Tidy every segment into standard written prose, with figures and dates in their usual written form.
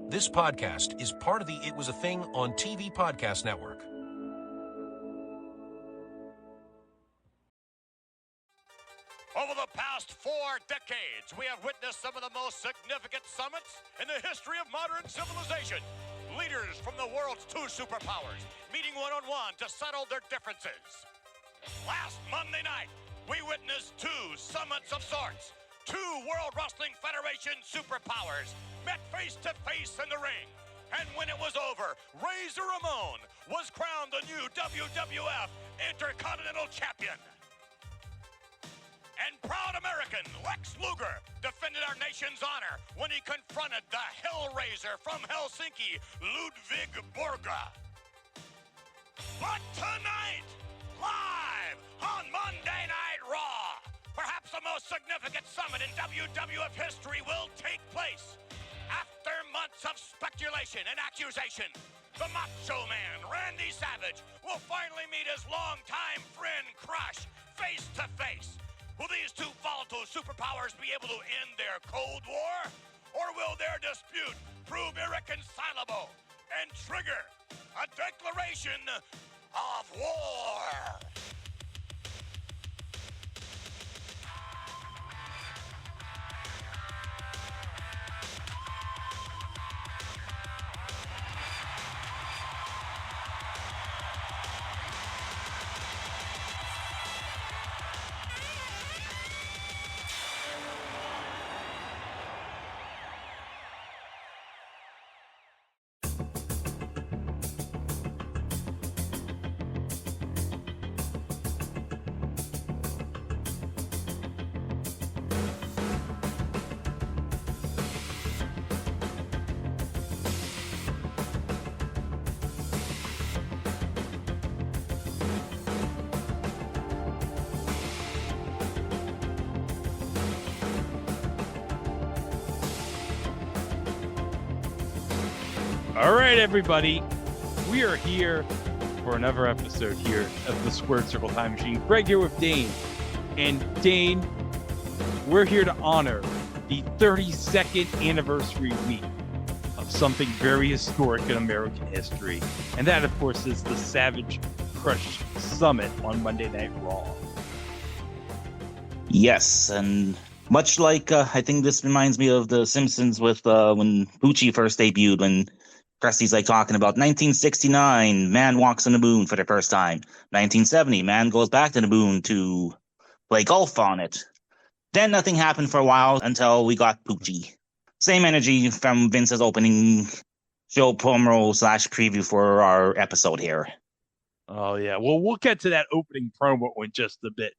This podcast is part of the It Was a Thing on TV podcast network. Over the past 4 decades, we have witnessed some of the most significant summits in the history of modern civilization. Leaders from the world's 2 superpowers meeting one-on-one to settle their differences. Last Monday night, we witnessed 2 summits of sorts. 2 World Wrestling Federation superpowers met face-to-face in the ring. And when it was over, Razor Ramon was crowned the new WWF Intercontinental Champion. And proud American Lex Luger defended our nation's honor when he confronted the Hellraiser from Helsinki, Ludwig Borga. But tonight, live on Monday Night Raw, perhaps the most significant summit in WWF history will take place. After months of speculation and accusation, the Macho Man, Randy Savage, will finally meet his longtime friend Crush face to face. Will these 2 volatile superpowers be able to end their Cold War? Or will their dispute prove irreconcilable and trigger a declaration of war? All right, everybody, we are here for another episode here of the Squared Circle Time Machine. Greg here with Dane. And Dane, we're here to honor the 32nd anniversary week of something very historic in American history. And that, of course, is the Savage Crush Summit on Monday Night Raw. Yes, and much like, I think this reminds me of The Simpsons with when Poochie first debuted, when Krusty's like talking about 1969, man walks on the moon for the first time. 1970, man goes back to the moon to play golf on it. Then nothing happened for a while until we got Poochie. Same energy from Vince's opening show promo / preview for our episode here. Oh, yeah. Well, we'll get to that opening promo in just a bit.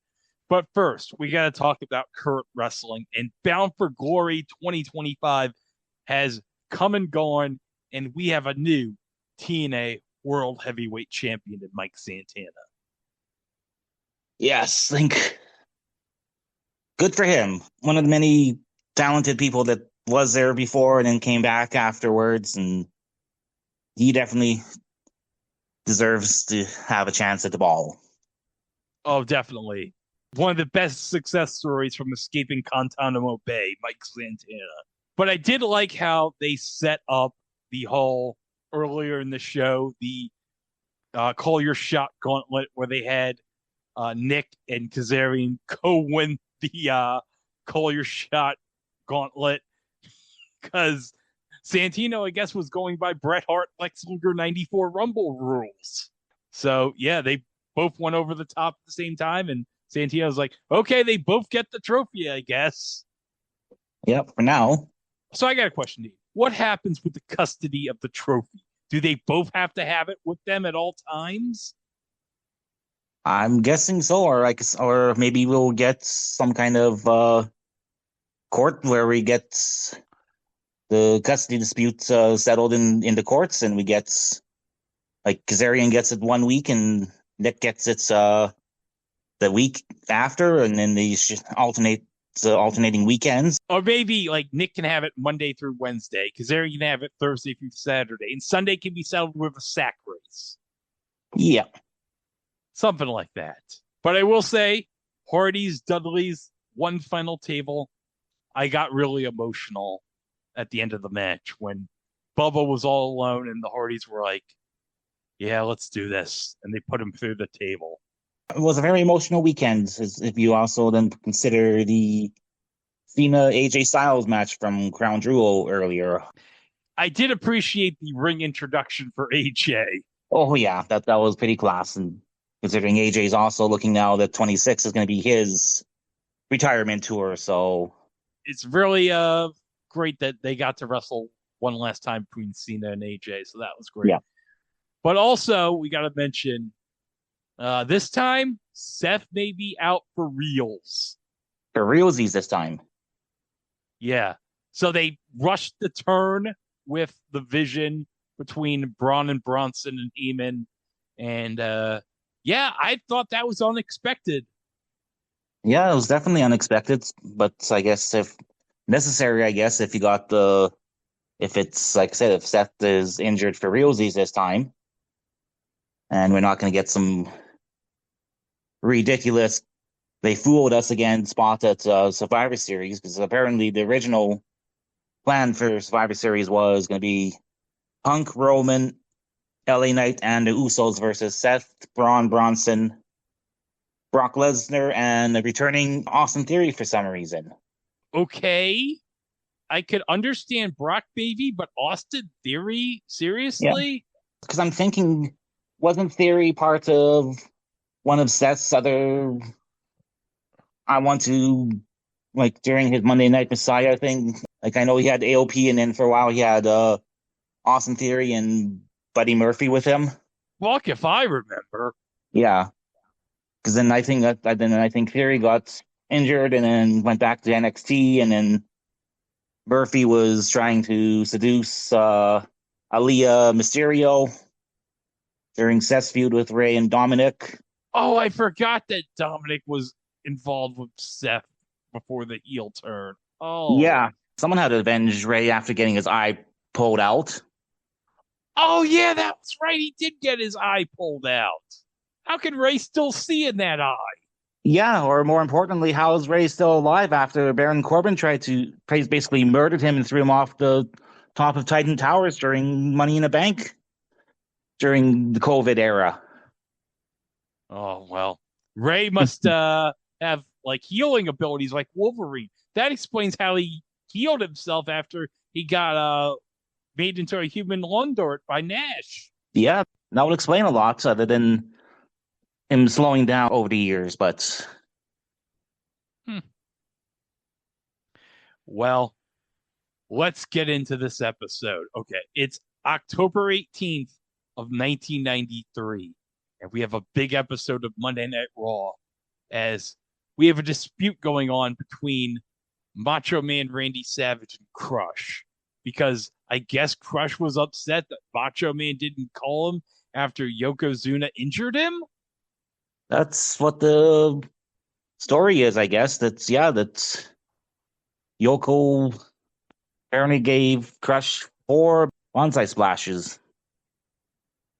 But first, we got to talk about current wrestling. And Bound for Glory 2025 has come and gone. And we have a new TNA World Heavyweight Champion in Mike Santana. Yes, good for him. One of the many talented people that was there before and then came back afterwards. And he definitely deserves to have a chance at the ball. Oh, definitely. One of the best success stories from escaping Guantanamo Bay, Mike Santana. But I did like how they set up the whole earlier in the show, the Call Your Shot gauntlet, where they had Nick and Kazarian co-win the Call Your Shot gauntlet because Santino, I guess, was going by Bret Hart, Lex Luger 94 Rumble rules. So, yeah, they both went over the top at the same time, and Santino's like, okay, they both get the trophy, I guess. Yep, for now. So I got a question to you. What happens with the custody of the trophy? Do they both have to have it with them at all times? I'm guessing so, or maybe we'll get some kind of court where we get the custody dispute settled in the courts, and we get, like, Kazarian gets it 1 week and Nick gets it the week after, and then they should alternating weekends. Or maybe like Nick can have it Monday through Wednesday, Kazarian can have it Thursday through Saturday, and Sunday can be settled with a sack race. Yeah. Something like that. But I will say, Hardy's, Dudley's, one final table, I got really emotional at the end of the match when Bubba was all alone, and the Hardys were like, yeah, let's do this. And they put him through the table. It was a very emotional weekend, if you also then consider the Cena AJ Styles match from Crown Jewel earlier. I did appreciate the ring introduction for AJ. Oh yeah, that was pretty class, and considering AJ's also looking now that 26 is going to be his retirement tour, so it's really great that they got to wrestle one last time between Cena and AJ, so that was great. Yeah. But also, we got to mention this time Seth may be out for reals. For realsies this time. Yeah. So they rushed the turn with the vision between Braun and Bronson and Heyman. And yeah, I thought that was unexpected. Yeah, it was definitely unexpected, but I guess if necessary, if you got if it's like I said, if Seth is injured for realsies this time, and we're not going to get some ridiculous, they fooled us again spot at Survivor Series, because apparently the original plan for Survivor Series was going to be Punk, Roman, LA Knight, and the Usos versus Seth, Braun, Bronson, Brock Lesnar, and a returning Austin Theory for some reason. Okay. I could understand Brock Baby, but Austin Theory? Seriously? Because I'm thinking, wasn't Theory part of one of Seth's other, I want to, like during his Monday Night Messiah thing, like I know he had AOP, and then for a while he had Austin Theory and Buddy Murphy with him. Fuck if I remember. Yeah. Because then I think Theory got injured and then went back to NXT, and then Murphy was trying to seduce Aaliyah Mysterio during Seth's feud with Ray and Dominic. Oh, I forgot that Dominic was involved with Seth before the heel turn. Oh. Yeah. Someone had to avenge Ray after getting his eye pulled out. Oh, yeah, that was right. He did get his eye pulled out. How can Ray still see in that eye? Yeah, or more importantly, how is Ray still alive after Baron Corbin basically murdered him and threw him off the top of Titan Towers during Money in the Bank during the COVID era? Oh, well, Ray must have like healing abilities like Wolverine. That explains how he healed himself after he got made into a human Lundort by Nash. Yeah, that would explain a lot other than him slowing down over the years, but Well, let's get into this episode. Okay, it's October 18th of 1993, and we have a big episode of Monday Night Raw as we have a dispute going on between Macho Man Randy Savage and Crush, because I guess Crush was upset that Macho Man didn't call him after Yokozuna injured him. that's what the story is, I guess. That Yoko apparently gave Crush 4 bonsai splashes,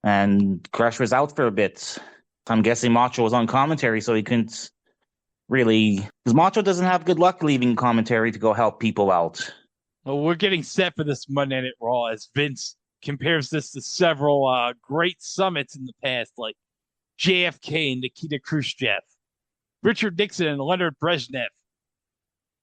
and Crush was out for a bit. I'm guessing Macho was on commentary, so he couldn't really, because Macho doesn't have good luck leaving commentary to go help people out. Well, we're getting set for this Monday Night Raw as Vince compares this to several great summits in the past, like JFK and Nikita Khrushchev, Richard Nixon and Leonard Brezhnev,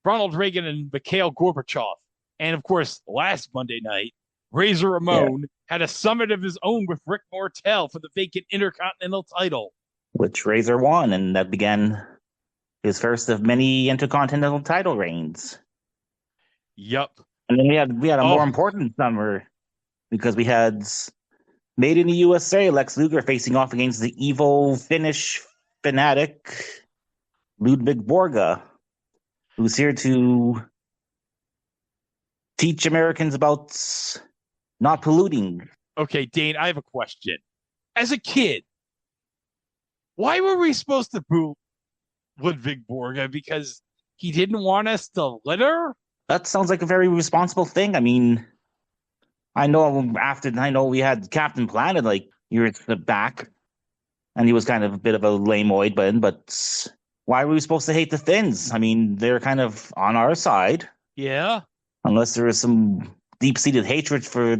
Ronald Reagan and Mikhail Gorbachev, and of course, last Monday night, Razor Ramon had a summit of his own with Rick Martel for the vacant Intercontinental title, which Razor won, and that began his first of many Intercontinental title reigns. Yup. And then we had a more important summer, because we had Made in the USA, Lex Luger facing off against the evil Finnish fanatic Ludwig Borga, who's here to teach Americans about not polluting. Okay, Dane, I have a question. As a kid, why were we supposed to boo Ludwig Borga? Because he didn't want us to litter? That sounds like a very responsible thing. I mean, I know we had Captain Planet like years back, and he was kind of a bit of a lameoid, but why were we supposed to hate the Finns? I mean, they're kind of on our side. Yeah. Unless there is some deep-seated hatred for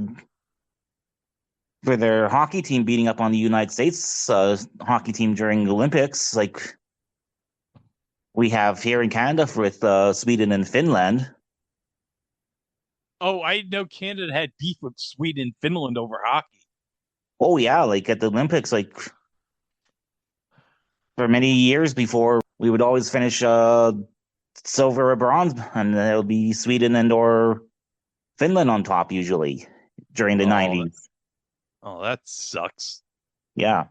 for their hockey team beating up on the United States hockey team during the Olympics, like we have here in Canada with Sweden and Finland. Oh, I know Canada had beef with Sweden and Finland over hockey. Oh yeah, like at the Olympics, like for many years before, we would always finish silver or bronze, and it would be Sweden and or Finland on top usually during the Oh, 90s. Oh, that sucks. Yeah.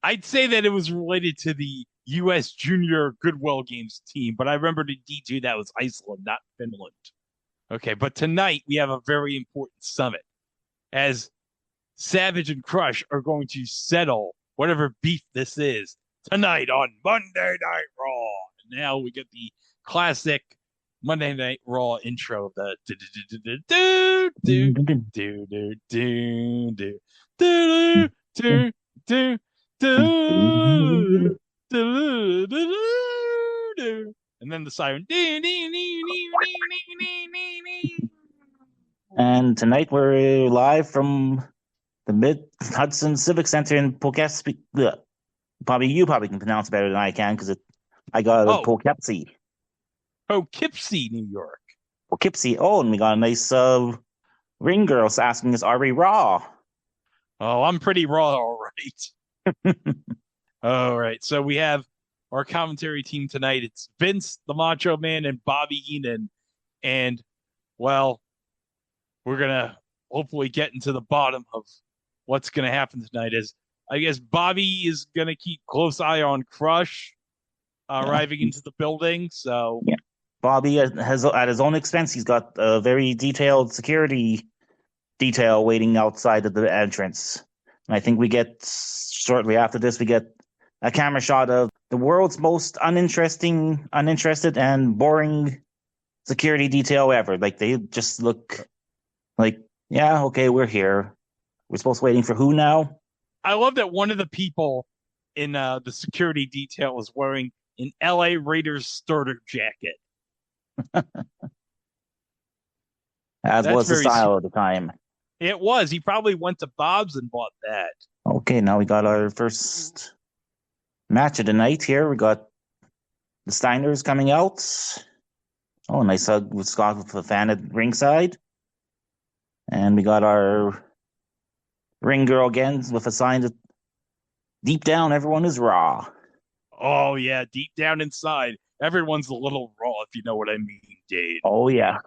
I'd say that it was related to the U.S. Junior Goodwill Games team, but I remember the D2 that was Iceland, not Finland. Okay, but tonight we have a very important summit as Savage and Crush are going to settle whatever beef this is tonight on Monday Night Raw. And now we get the classic Monday Night Raw intro. The do do do do do do do do do do do do do do, and then the siren. And tonight we're live from the Mid Hudson Civic Center in Poughkeepsie. Probably you can pronounce better than I can because I got Poughkeepsie. Poughkeepsie, New York. Poughkeepsie. Oh, and we got a nice ring girl asking us, "Are we raw?" Oh, I'm pretty raw, all right. All right. So we have our commentary team tonight. It's Vince, the Macho Man, and Bobby Heenan. And, well, we're going to hopefully get into the bottom of what's going to happen tonight. As I guess Bobby is going to keep close eye on Crush arriving into the building. So, yeah. Bobby has, at his own expense, he's got a very detailed security detail waiting outside of the entrance. And I think we get, shortly after this, we get a camera shot of the world's most uninterested and boring security detail ever. Like, they just look like, yeah, okay, we're here. We're supposed to be waiting for who now? I love that one of the people in the security detail is wearing an LA Raiders starter jacket. As was the style at the time. It was. He probably went to Bob's and bought that. Okay, now we got our first match of the night here. We got the Steiners coming out. Oh, nice hug with Scott with a fan at ringside. And we got our ring girl again with a sign that deep down everyone is raw. Oh, yeah, deep down inside, everyone's a little raw, if you know what I mean, Dave. Oh, yeah.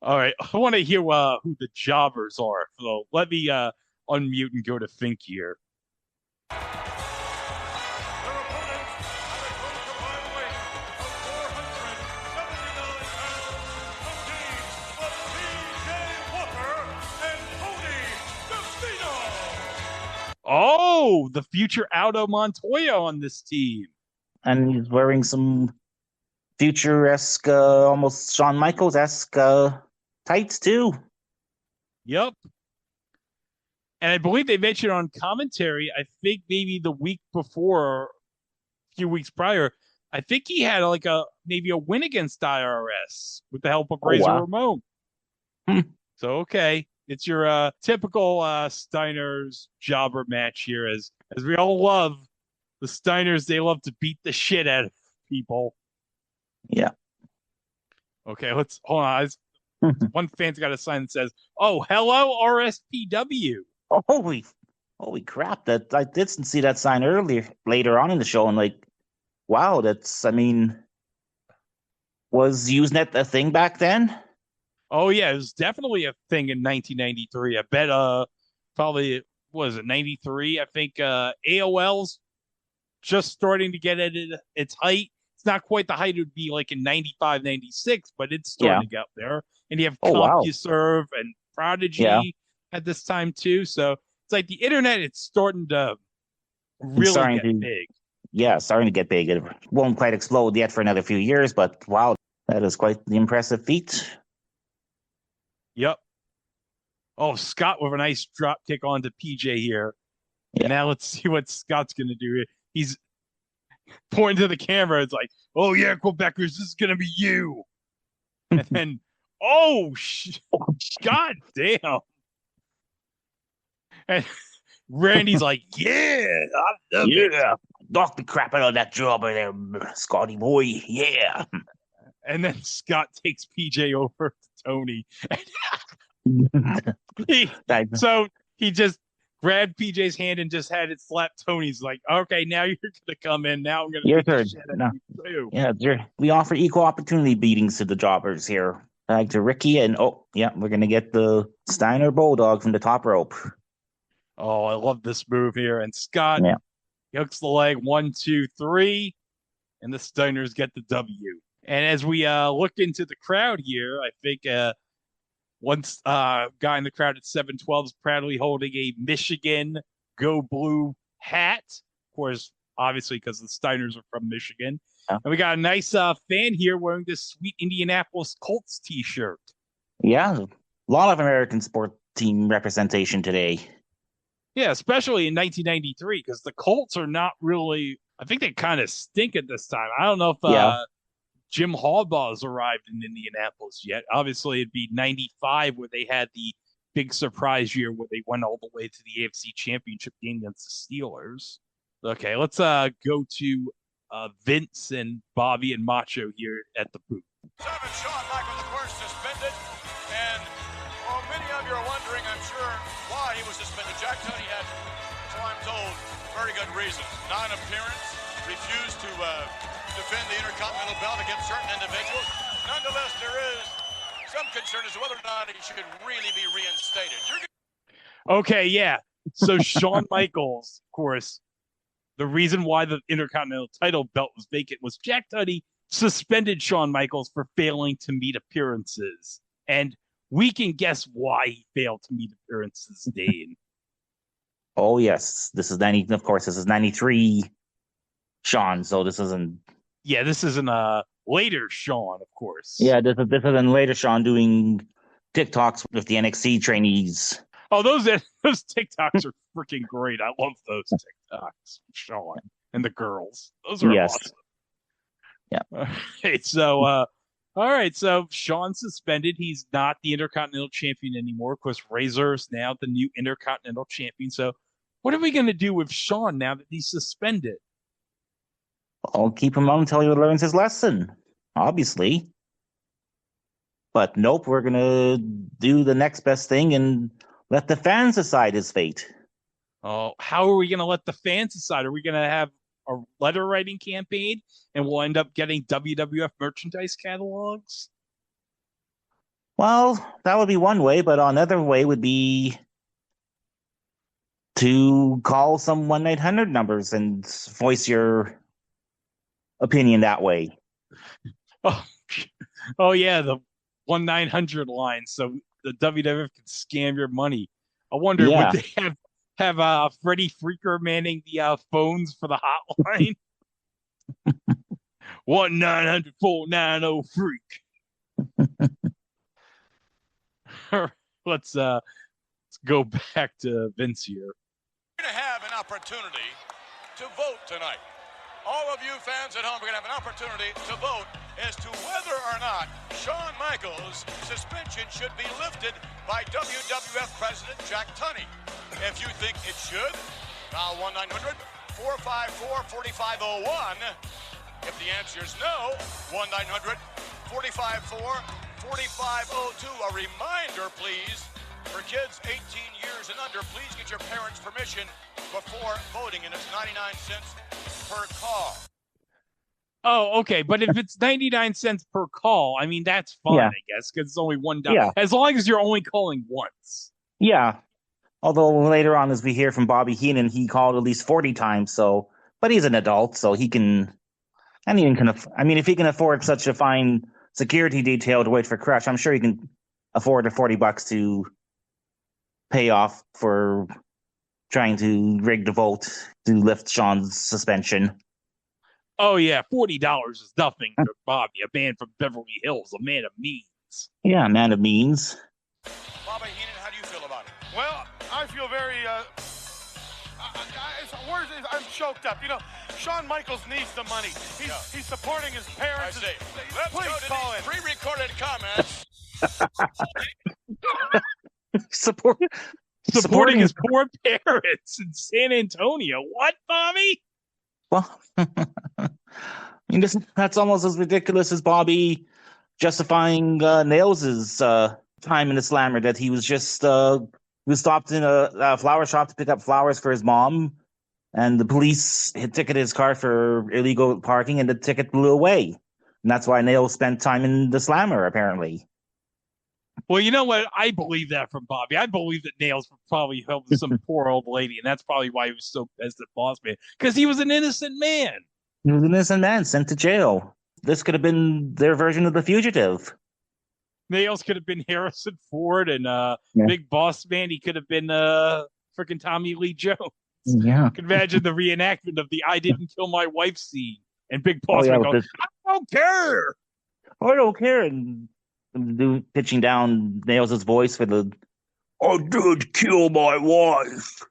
All right, I want to hear who the jobbers are. So let me unmute and go to Fink here. Oh, the future Aldo Montoya on this team. And he's wearing some future-esque, almost Shawn Michaels-esque tights, too. Yep. And I believe they mentioned on commentary, I think maybe the week before, a few weeks prior, I think he had maybe a win against IRS with the help of Razor Ramon. So, okay. It's your typical Steiners jobber match here, as we all love the Steiners. They love to beat the shit out of people. Yeah. Okay, let's hold on. One fan's got a sign that says, "Oh, hello, RSPW." Oh, holy crap! That I didn't see that sign later on in the show, and like, wow, that's. I mean, was Usenet a thing back then? Oh yeah, it was definitely a thing in 1993. I bet probably was it 93? I think AOL's just starting to get at its height. It's not quite the height it would be like in 95, 96, but it's starting to get up there. And you have CompuServe and Prodigy at this time too. So it's like the internet, it's starting to really get big. Yeah, starting to get big. It won't quite explode yet for another few years, but wow, that is quite the impressive feat. Yep. Oh, Scott with a nice drop kick onto PJ here. Yeah. And now let's see what Scott's going to do. He's pointing to the camera. It's like, oh, yeah, Quebecers, this is going to be you. And then, God damn. And Randy's like, yeah, I love it. Yeah, knock the crap out of that jobber there, Scotty boy. Yeah. And then Scott takes PJ over to Tony. So he just grabbed PJ's hand and just had it slap Tony's. Like, okay, now you're gonna come in. Now I'm gonna Your beat the turn. shit out No. of you too. Yeah, we offer equal opportunity beatings to the jobbers here. Like to Ricky, and we're gonna get the Steiner Bulldog from the top rope. Oh, I love this move here. And Scott hooks the leg 1, 2, 3, and the Steiners get the W. And as we look into the crowd here, I think one guy in the crowd at 712 is proudly holding a Michigan Go Blue hat. Of course, obviously, because the Steiners are from Michigan. Yeah. And we got a nice fan here wearing this sweet Indianapolis Colts t-shirt. Yeah, a lot of American sport team representation today. Yeah, especially in 1993, because the Colts are not really, I think they kind of stink at this time. I don't know if Jim Harbaugh's arrived in Indianapolis yet. Obviously, it'd be 95 where they had the big surprise year where they went all the way to the AFC Championship game against the Steelers. Okay, let's go to Vince and Bobby and Macho here at the booth. Shawn Michaels, of course, suspended. And many of you are wondering, I'm sure, why he was suspended. Jack Tunney had, so I'm told, very good reasons. Non-appearance, refused to defend the Intercontinental belt against certain individuals. Nonetheless, there is some concern as to whether or not he should really be reinstated. Okay, yeah. So Shawn Michaels, of course, the reason why the Intercontinental title belt was vacant was Jack Tunney suspended Shawn Michaels for failing to meet appearances. And we can guess why he failed to meet appearances, Dane. Oh, yes. This is 93 Shawn, so this isn't... Yeah, this isn't a later Shawn, of course. Yeah, this isn't later Shawn doing TikToks with the NXT trainees. Oh, those TikToks are freaking great. I love those TikToks, Shawn and the girls. Those are awesome. Yeah. All right, so Shawn's suspended. He's not the Intercontinental Champion anymore. Of course, Razor is now the new Intercontinental Champion. So what are we going to do with Shawn now that he's suspended? I'll keep him on until he learns his lesson, obviously. But nope, we're going to do the next best thing and let the fans decide his fate. Oh, how are we going to let the fans decide? Are we going to have a letter writing campaign and we'll end up getting WWF merchandise catalogs? Well, that would be one way, but another way would be to call some 1-800 numbers and voice your opinion that way. Oh yeah, the 1-900 line, so the WWF can scam your money. I wonder would they have Freddie Freaker manning the phones for the hotline? 1-900-490 freak. Let's go back to Vince here. We're going to have an opportunity to vote tonight. All of you fans at home are going to have an opportunity to vote as to whether or not Shawn Michaels' suspension should be lifted by WWF President Jack Tunney. If you think it should, dial 1-900-454-4501. If the answer is no, 1-900-454-4502. A reminder, please, for kids 18 years and under, please get your parents' permission before voting, and it's 99 cents per call. Oh, okay. But if it's 99 cents per call, I mean, that's fine, I guess, because it's only $1. Yeah. As long as you're only calling once. Yeah. Although later on, as we hear from Bobby Heenan, he called at least 40 times. But he's an adult, so he can. And even if he can afford such a fine security detail to wait for Crush, I'm sure he can afford the $40 to pay off for trying to rig the vote to lift Shawn's suspension. Oh, yeah, $40 is nothing to Bobby, a man from Beverly Hills, a man of means. Yeah, a man of means. Bobby Heenan, how do you feel about it? Well, I feel very, I'm choked up. You know, Shawn Michaels needs the money. He's supporting his parents. I see. Let's Please go to call the in. pre-recorded comments. supporting his poor parents in San Antonio. What, Bobby? Well, I mean, that's almost as ridiculous as Bobby justifying Nails' time in the Slammer, that he was just he was stopped in a flower shop to pick up flowers for his mom, and the police had ticketed his car for illegal parking, and the ticket blew away. And that's why Nails spent time in the Slammer, apparently. Well, you know what? I believe that from Bobby. I believe that Nails probably helped some poor old lady, and that's probably why he was so pissed at Boss Man, because he was an innocent man. He was an innocent man sent to jail. This could have been their version of The Fugitive. Nails could have been Harrison Ford, and Big Boss Man, he could have been freaking Tommy Lee Jones. Yeah. You can imagine the reenactment of the "I didn't kill my wife" scene, and Big Boss Man goes, "I don't care. I don't care." And dude pitching down Nails' voice for the "I did kill my wife.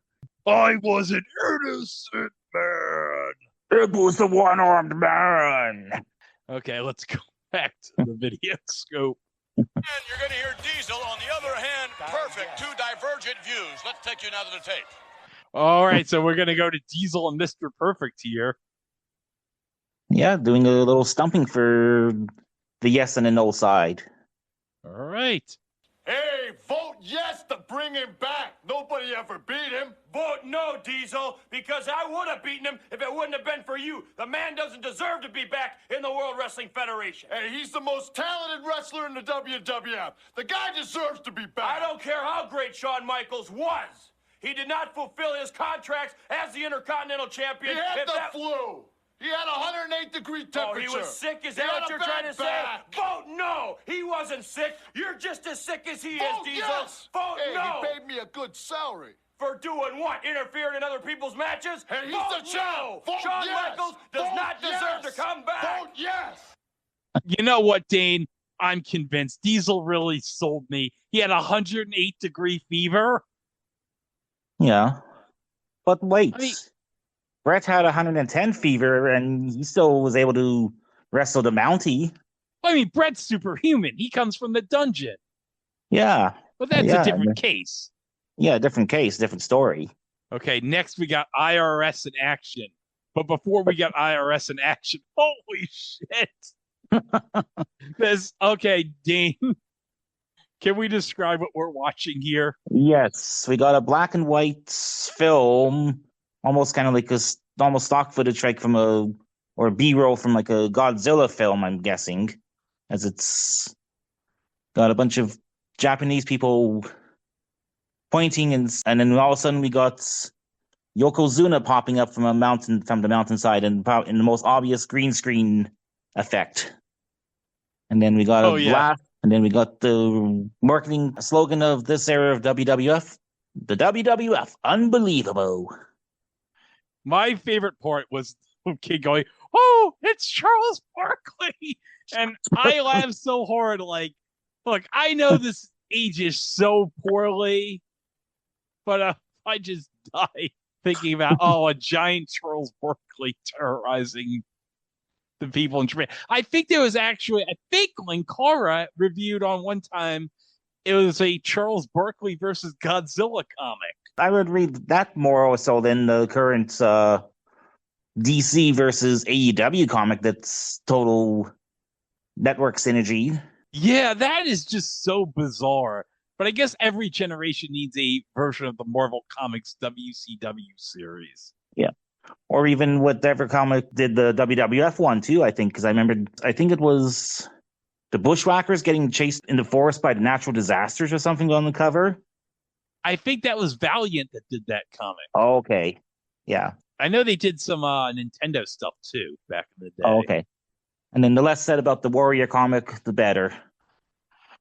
I was an innocent man. It was the one-armed man." Okay, let's go back to the video scope. And you're going to hear Diesel, on the other hand, perfect. Two divergent views. Let's take you now to the tape. All right, so we're going to go to Diesel and Mr. Perfect here. Yeah, doing a little stumping for the yes and the no side. All right. Hey, vote yes to bring him back. Nobody ever beat him. Vote no, Diesel, because I would have beaten him if it wouldn't have been for you. The man doesn't deserve to be back in the World Wrestling Federation. Hey, he's the most talented wrestler in the WWF. The guy deserves to be back. I don't care how great Shawn Michaels was. He did not fulfill his contracts as the Intercontinental Champion. He had the flu. He had a 108-degree temperature. Oh, he was sick? Is that what you're trying to say? Vote no. He wasn't sick. You're just as sick as he is, Diesel. Yes. Vote no. He paid me a good salary. For doing what? Interfering in other people's matches? Hey, he's vote the champ. No. Shawn Michaels does not deserve to come back. Vote yes. You know what, Dane? I'm convinced. Diesel really sold me. He had a 108-degree fever. Yeah. But wait. Brett had 110 fever, and he still was able to wrestle the Mountie. I mean, Brett's superhuman. He comes from the dungeon. Yeah. But that's a different case. Yeah, different case, different story. Okay, next we got IRS in action. But before we got IRS in action, holy shit. Okay, Dane, can we describe what we're watching here? Yes, we got a black and white film, almost kind of like almost stock footage, like from or B-roll from like a Godzilla film, I'm guessing, as it's got a bunch of Japanese people pointing, and then all of a sudden we got Yokozuna popping up from the mountainside, and in the most obvious green screen effect. And then we got a blast, and then we got the marketing slogan of this era of WWF, the WWF, unbelievable. My favorite part was the kid going, "Oh, it's Charles Barkley," and I laughed so hard. Like, look, I know this ages so poorly, but I just die thinking about a giant Charles Barkley terrorizing the people in Japan. I think Linkara reviewed on one time. It was a Charles Barkley versus Godzilla comic. I would read that more so than the current DC versus AEW comic that's total network synergy. Yeah, that is just so bizarre. But I guess every generation needs a version of the Marvel Comics WCW series. Yeah. Or even whatever comic did the WWF one too, I think, because I think it was the Bushwhackers getting chased in the forest by the natural disasters or something on the cover. I think that was Valiant that did that comic. Oh, okay. Yeah. I know they did some Nintendo stuff too back in the day. Oh, okay. And then the less said about the Warrior comic, the better.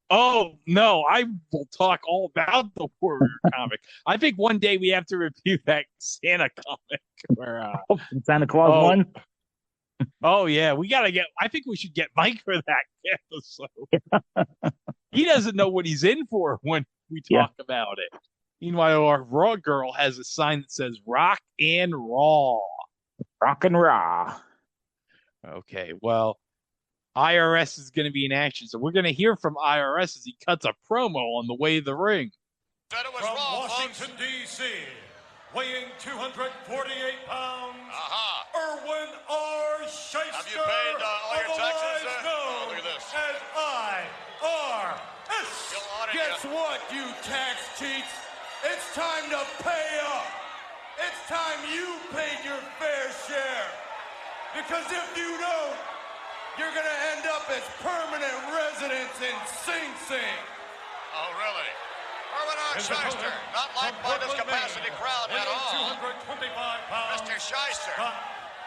Oh, no, I will talk all about the Warrior comic. I think one day we have to review that Santa comic. Where, Santa Claus one? Oh, yeah. I think we should get Mike for that episode. He doesn't know what he's in for when we talk about it. Meanwhile, our Raw girl has a sign that says Rock and Raw. Rock and Raw. Okay, well, IRS is going to be in action. So we're going to hear from IRS as he cuts a promo on the way to the ring. Said it was From wrong, Washington, folks. D.C., weighing 248 pounds, Erwin R. Shyster, Have you paid all your taxes, otherwise sir? known Look at this. as IRS. You'll audit Guess you. what, you tax cheats? It's time to pay up. It's time you paid your fair share. Because if you don't, you're going to end up as permanent residents in Sing Sing. Oh, really? Erwin R. Shyster, not liked by this capacity crowd at all. 225 pounds. Mr. Shyster,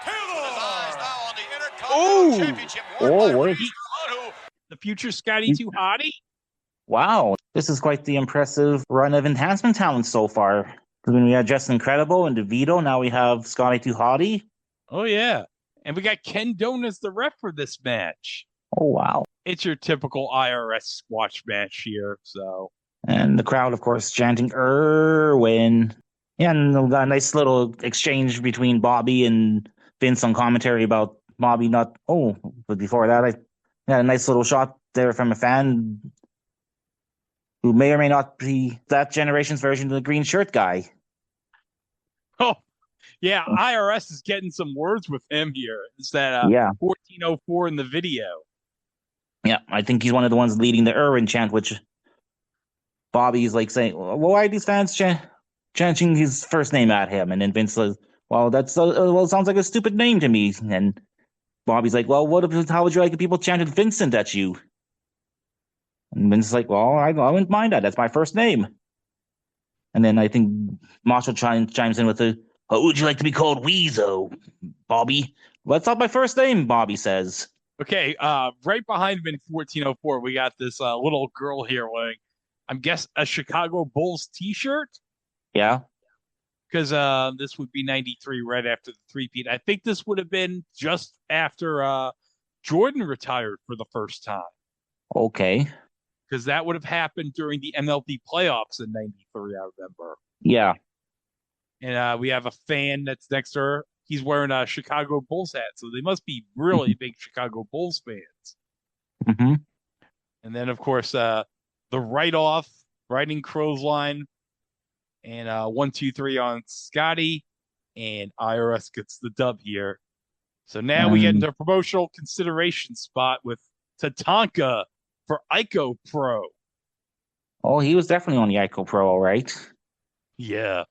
Taylor. with his eyes now on the Intercontinental Championship. The future Scotty Too Hottie? Wow, this is quite the impressive run of enhancement talent so far. Because when we had Just Incredible and DeVito, now we have Scotty Too Hottie. Oh, yeah. And we got Ken Doan as the ref for this match. Oh, wow. It's your typical IRS squash match here, so. And the crowd, of course, chanting Erwin. Yeah, and a nice little exchange between Bobby and Vince on commentary about Bobby not. Oh, but before that, I had a nice little shot there from a fan who may or may not be that generation's version of the green shirt guy. Oh, yeah, IRS is getting some words with him here. It's that 1404 in the video. Yeah, I think he's one of the ones leading the Erwin chant, which Bobby's like saying, well, why are these fans chanting his first name at him? And then Vince says, well, that's it sounds like a stupid name to me. And Bobby's like, well, how would you like if people chanted Vincent at you? And Vince's like, well, I wouldn't mind that. That's my first name. And then I think Marshall chimes in with what would you like to be called, Weezo, Bobby? Well, that's not my first name, Bobby says. Okay, right behind him in 1404, we got this little girl here wearing, I'm guessing, a Chicago Bulls t-shirt? Yeah. Because this would be 93, right after the three-peat. I think this would have been just after Jordan retired for the first time. Okay. Because that would have happened during the MLB playoffs in 93, I remember. Yeah. And we have a fan that's next to her. He's wearing a Chicago Bulls hat, so they must be really big Chicago Bulls fans. Mm-hmm. And then, of course, the write-off, riding Crow's line, and 1, 2, 3 on Scotty, and IRS gets the dub here. So now we get into a promotional consideration spot with Tatanka for Ico Pro. Oh, he was definitely on the Ico Pro, all right. Yeah.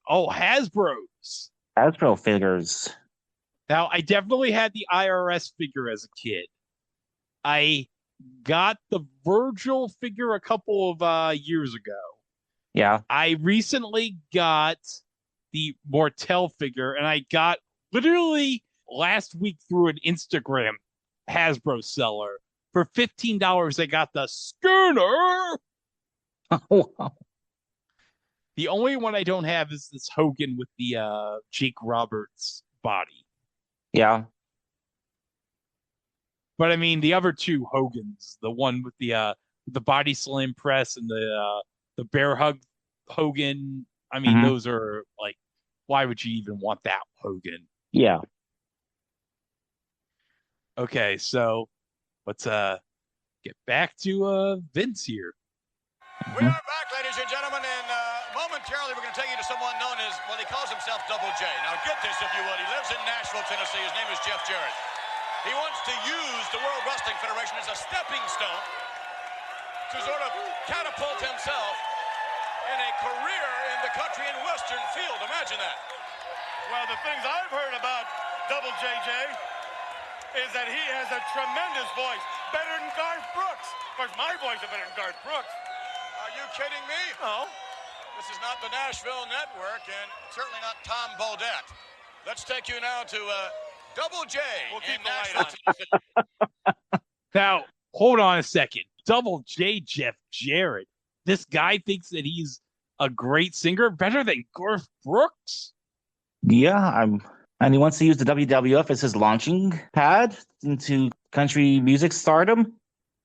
Oh, Hasbro's. Hasbro figures. Now, I definitely had the IRS figure as a kid. I got the Virgil figure a couple of years ago. Yeah. I recently got the Mortel figure, and I got literally last week through an Instagram Hasbro seller. For $15, I got the Schooner. Oh, wow. The only one I don't have is this Hogan with the Jake Roberts body. Yeah. But I mean, the other two Hogans, the one with the body slam press and the bear hug Hogan. I mean, those are like, why would you even want that Hogan? Yeah. Okay, so let's get back to Vince here. We are back, ladies and gentlemen, and momentarily we're going to take you to someone known as, well, he calls himself Double J. Now get this, if you would. He lives in Nashville, Tennessee. His name is Jeff Jarrett. He wants to use the World Wrestling Federation as a stepping stone to sort of catapult himself in a career in the country and western field. Imagine that. Well, the things I've heard about Double JJ is that he has a tremendous voice, better than Garth Brooks. Of course, my voice is better than Garth Brooks. Are you kidding me? No. This is not the Nashville Network, and certainly not Tom Bodette. Let's take you now to Double J We'll in keep the light Nashville, Tennessee. Now, hold on a second. Double J Jeff Jarrett. This guy thinks that he's a great singer, better than Garth Brooks? Yeah, and he wants to use the WWF as his launching pad into country music stardom.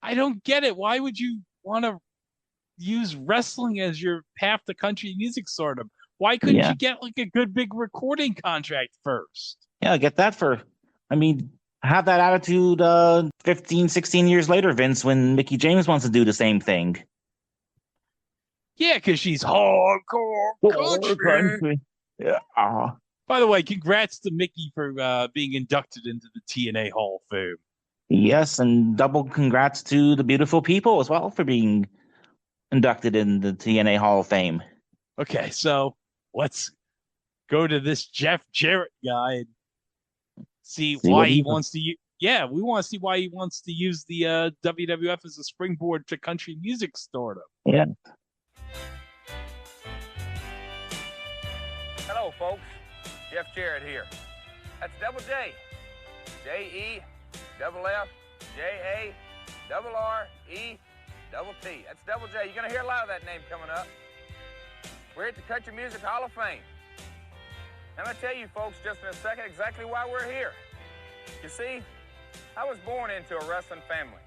I don't get it. Why would you want to use wrestling as your path to country music stardom? Why couldn't you get like a good big recording contract first? Yeah, get that have that attitude 15, 16 years later, Vince, when Mickey James wants to do the same thing. Yeah, because she's hardcore country. Yeah. By the way, congrats to Mickey for being inducted into the TNA Hall of Fame. Yes, and double congrats to the beautiful people as well for being inducted in the TNA Hall of Fame. Okay, so let's go to this Jeff Jarrett guy and see why he wants to use. Yeah, we want to see why he wants to use the WWF as a springboard to country music stardom. Yeah. Hello, folks. Jeff Jarrett here. That's Double J. J-E-F-F-J-A-R-R-E-T-T. That's Double J. You're going to hear a lot of that name coming up. We're at the Country Music Hall of Fame. I'm going to tell you, folks, just in a second, exactly why we're here. You see, I was born into a wrestling family.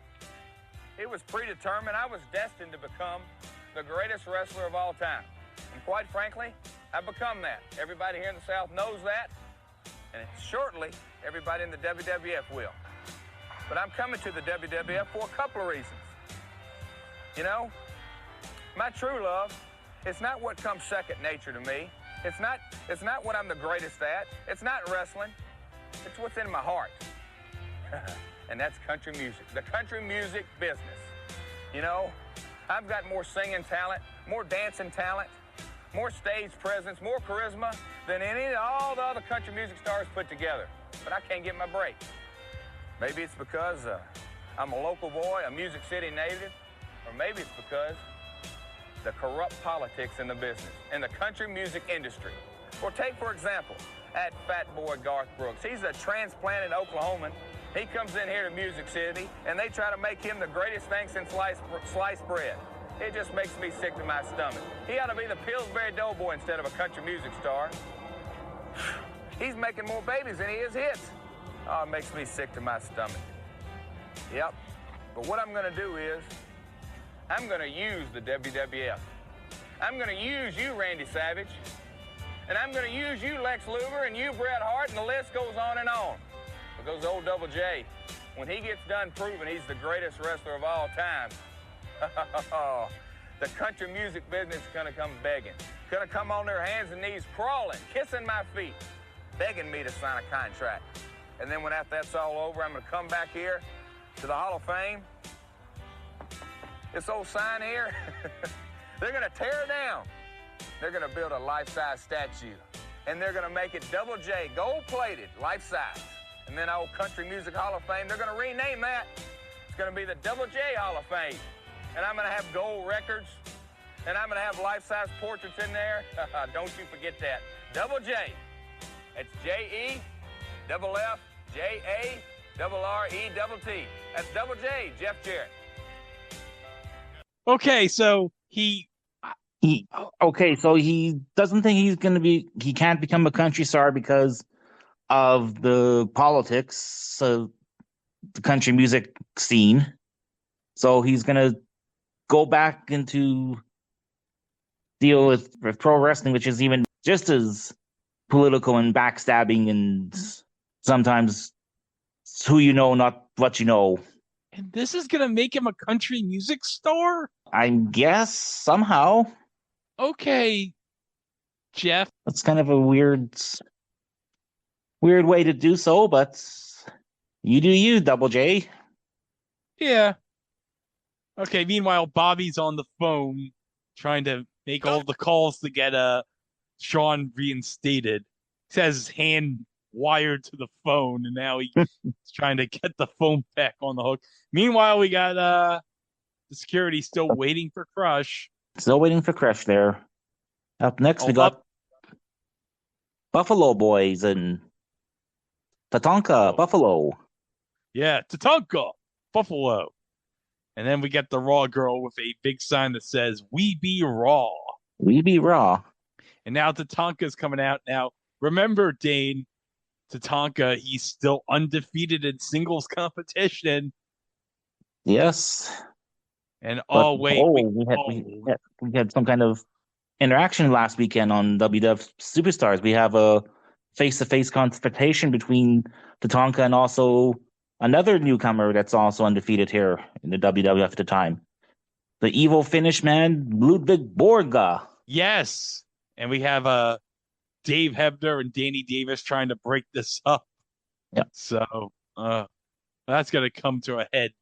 It was predetermined. I was destined to become the greatest wrestler of all time. And quite frankly, I've become that. Everybody here in the South knows that. And shortly, everybody in the WWF will. But I'm coming to the WWF for a couple of reasons. You know, my true love, it's not what comes second nature to me. It's not what I'm the greatest at. It's not wrestling. It's what's in my heart. And that's country music, the country music business. You know, I've got more singing talent, more dancing talent, more stage presence, more charisma than all the other country music stars put together. But I can't get my break. Maybe it's because I'm a local boy, a Music City native, or maybe it's because the corrupt politics in the business, in the country music industry. Or take, for example, that fat boy Garth Brooks. He's a transplanted Oklahoman. He comes in here to Music City, and they try to make him the greatest thing since sliced bread. It just makes me sick to my stomach. He ought to be the Pillsbury Doughboy instead of a country music star. He's making more babies than he is hits. Oh, it makes me sick to my stomach. Yep. But what I'm going to do is, I'm going to use the WWF. I'm going to use you, Randy Savage. And I'm going to use you, Lex Luger, and you, Bret Hart, and the list goes on and on. Because old Double J, when he gets done proving he's the greatest wrestler of all time, the country music business is going to come begging. Going to come on their hands and knees, crawling, kissing my feet, begging me to sign a contract. And then when after that's all over, I'm going to come back here to the Hall of Fame. This old sign here, they're going to tear it down. They're going to build a life-size statue. And they're going to make it Double J, gold-plated, life-size. And then old Country Music Hall of Fame, they're going to rename that. It's going to be the Double J Hall of Fame. And I'm going to have gold records. And I'm going to have life-size portraits in there. Don't you forget that. Double J. It's J-E-F-F-J-A-R-R-E-T-T. That's Double J, Jeff Jarrett. Okay, so he doesn't think he can't become a country star because of the politics of the country music scene. So he's going to go back into deal with pro wrestling, which is even just as political and backstabbing and sometimes it's who you know, not what you know. And this is going to make him a country music star? I guess somehow. Okay, Jeff. That's kind of a weird way to do so, but you do you, Double J. Yeah. Okay, meanwhile, Bobby's on the phone trying to make all the calls to get Shawn reinstated. He has his hand wired to the phone, and now he's trying to get the phone back on the hook. Meanwhile, we got the security still waiting for Crush. Still waiting for Crush there. Up next, we got Buffalo Boys and Tatanka, Buffalo. Yeah, Tatanka, Buffalo. And then we get the Raw girl with a big sign that says, "We be Raw." We be Raw. And now Tatanka's coming out. Now, remember, Dane, Tatanka, he's still undefeated in singles competition. Yes. And we had some kind of interaction last weekend on WWF Superstars. We have a face-to-face confrontation between Tatanka and also another newcomer that's also undefeated here in the WWF at the time. the evil Finnish man, Ludwig Borga. Yes. And we have Dave Hebner and Danny Davis trying to break this up. Yeah. So that's going to come to a head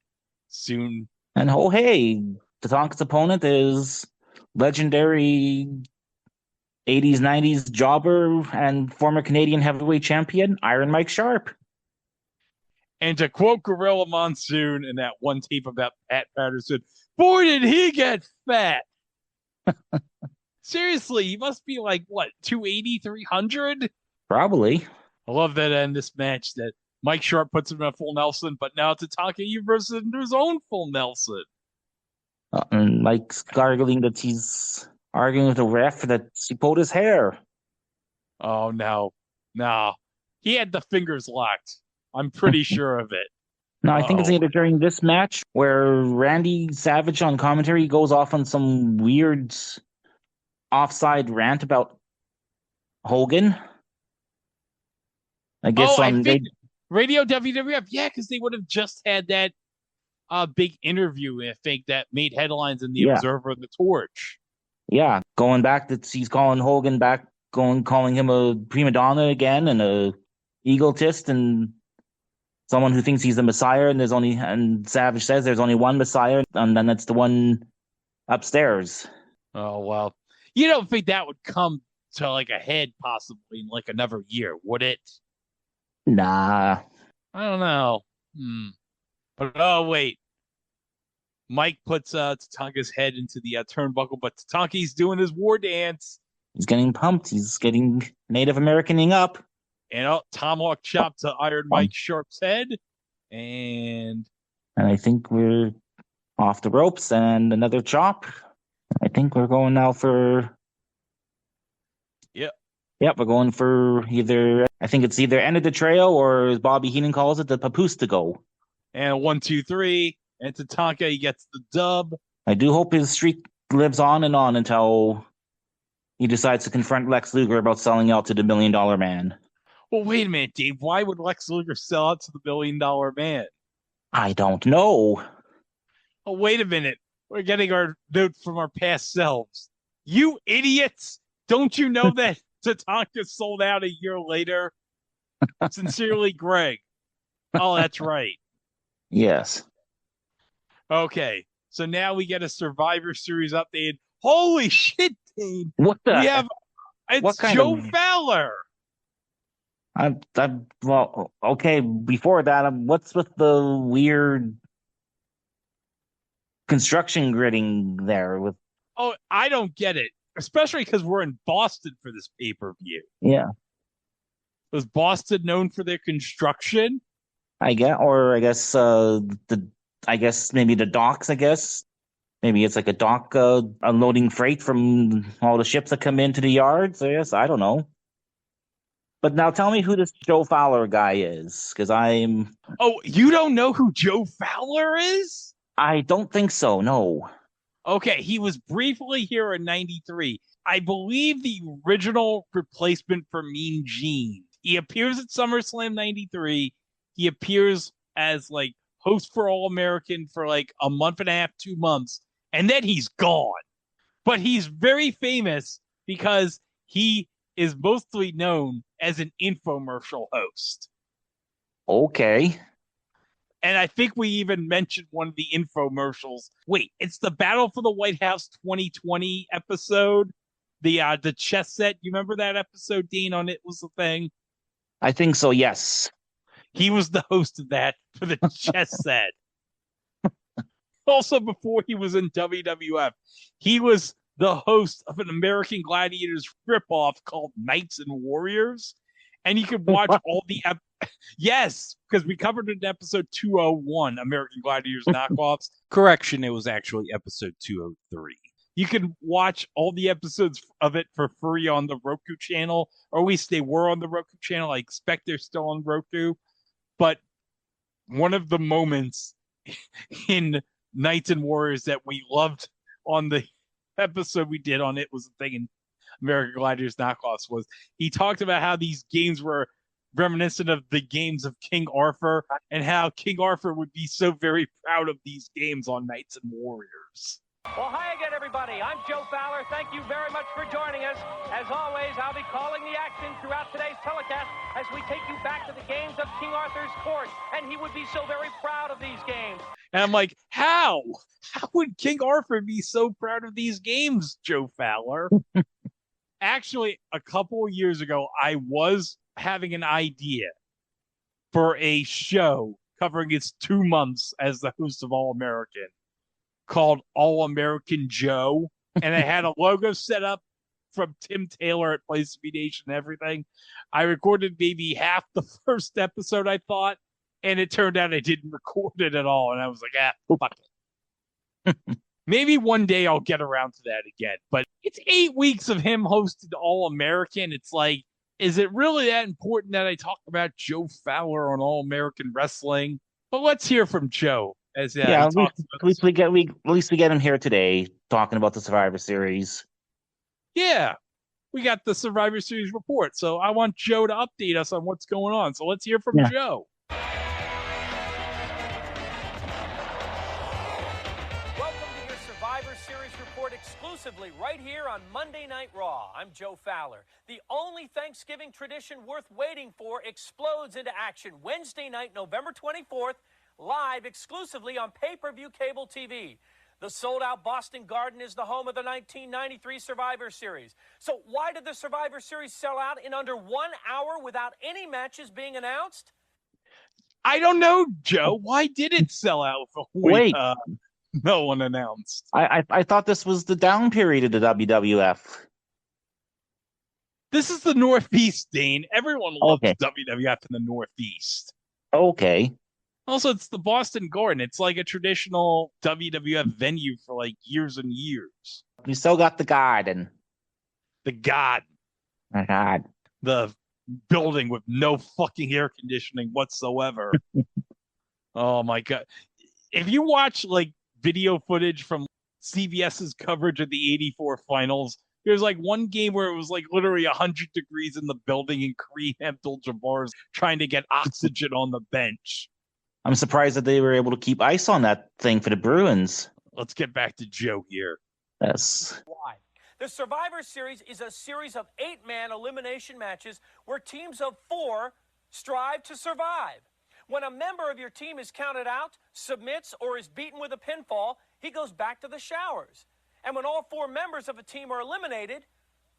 soon. And oh, hey, Tatanka's opponent is legendary 80s, 90s jobber and former Canadian heavyweight champion, Iron Mike Sharp. And to quote Gorilla Monsoon in that one tape about Pat Patterson, boy, did he get fat. Seriously, he must be like, what, 280, 300? Probably. I love that in this match that Mike Sharp puts him in a full Nelson, but now Tatanka versus his own full Nelson. And Mike's gargling that he's arguing with the ref that he pulled his hair. Oh, no. No. He had the fingers locked. I'm pretty sure of it. No, I think it's either during this match where Randy Savage on commentary goes off on some weird offside rant about Hogan. I guess I think Radio WWF, yeah, because they would have just had that big interview, I think, that made headlines in the Observer and the Torch. Yeah, going back that he's calling Hogan back, calling him a prima donna again and a egotist and someone who thinks he's the Messiah, and Savage says there's only one Messiah, and then it's the one upstairs. Oh, well. You don't think that would come to like a head possibly in like another year, would it? Nah. I don't know. But oh, wait. Mike puts Tatanka's head into the turnbuckle, but Tatanka's doing his war dance. He's getting pumped. He's getting Native Americaning up. And tomahawk chop to Iron Mike Sharp's head. And I think we're off the ropes and another chop. I think we're going now for... Yep, we're going for I think it's either end of the trail or, as Bobby Heenan calls it, the papoose to go. And 1, 2, 3. And Tatanka, he gets the dub. I do hope his streak lives on and on until he decides to confront Lex Luger about selling out to the $1 Million Man. Well, wait a minute, Dave. Why would Lex Luger sell out to the $1 Million Man? I don't know. Oh, wait a minute. We're getting our note from our past selves. You idiots! Don't you know that Tatanka sold out a year later? Sincerely, Greg. Oh, that's right. Yes. Okay, so now we get a Survivor Series update. Holy shit, Dave! What the? It's Joe Fowler. Well, okay. Before that, what's with the weird construction gridding there? Oh, I don't get it. Especially because we're in Boston for this pay-per-view. Yeah. Was Boston known for their construction? I guess maybe the docks. I guess maybe it's like a dock unloading freight from all the ships that come into the yards. I guess I don't know. But now tell me who this Joe Fowler guy is, because I'm... Oh, you don't know who Joe Fowler is? I don't think so, no. Okay, he was briefly here in 93. I believe the original replacement for Mean Gene. He appears at SummerSlam 93. He appears as, like, host for All American for, like, a month and a half, 2 months, and then he's gone. But he's very famous because he is mostly known as an infomercial host. Okay. And I think we even mentioned one of the infomercials. Wait, it's the Battle for the White House 2020 episode. The chess set. You remember that episode, Dean, on It Was the Thing? I think so, yes. He was the host of that for the chess set. Also, before he was in WWF, he was the host of an American Gladiators ripoff called Knights and Warriors. And you could watch all the... Yes, because we covered it in episode 201, American Gladiators knockoffs. Correction, it was actually episode 203. You can watch all the episodes of it for free on the Roku channel, or at least they were on the Roku channel. I expect they're still on Roku. But one of the moments in Knights and Warriors that we loved on the episode we did on It Was the Thing in American Gladiators knockoffs was he talked about how these games were reminiscent of the games of King Arthur and how King Arthur would be so very proud of these games on Knights and Warriors. Well, hi again, everybody. I'm Joe Fowler. Thank you very much for joining us. As always, I'll be calling the action throughout today's telecast as we take you back to the games of King Arthur's court, and he would be so very proud of these games. And I'm like, how? How would King Arthur be so proud of these games, Joe Fowler? Actually, a couple of years ago, I was having an idea for a show covering its 2 months as the host of All American, called All American Joe, and it had a logo set up from Tim Taylor at Place to Be Nation and everything. I recorded maybe half the first episode, I thought, and it turned out I didn't record it at all, and I was like, fuck it. Maybe one day I'll get around to that again, but it's 8 weeks of him hosting All American. It's like, is it really that important that I talk about Joe Fowler on All American Wrestling? But let's hear from Joe. At least we get him here today talking about the Survivor Series. Yeah, we got the Survivor Series report, so I want Joe to update us on what's going on. So let's hear from Joe. Welcome to your Survivor Series report exclusively right here on Monday Night Raw. I'm Joe Fowler. The only Thanksgiving tradition worth waiting for explodes into action Wednesday night, November 24th, live exclusively on pay-per-view cable TV. The sold-out Boston Garden is the home of the 1993 Survivor Series. So why did the Survivor Series sell out in under 1 hour without any matches being announced? I don't know, Joe. Why did it sell out with no one announced? I thought this was the down period of the WWF. This is the Northeast, Dane. Everyone loves WWF in the Northeast. Okay. Also, it's the Boston Garden. It's like a traditional WWF venue for like years and years. We still got the Garden. The Garden. My God. The building with no fucking air conditioning whatsoever. Oh my God. If you watch like video footage from CBS's coverage of the 84 finals, there's like one game where it was like literally 100 degrees in the building and Kareem Abdul-Jabbar's trying to get oxygen on the bench. I'm surprised that they were able to keep ice on that thing for the Bruins. Let's get back to Joe here. Yes. Why? The Survivor Series is a series of 8-man elimination matches where teams of 4 strive to survive. When a member of your team is counted out, submits, or is beaten with a pinfall, he goes back to the showers. And when all 4 members of a team are eliminated,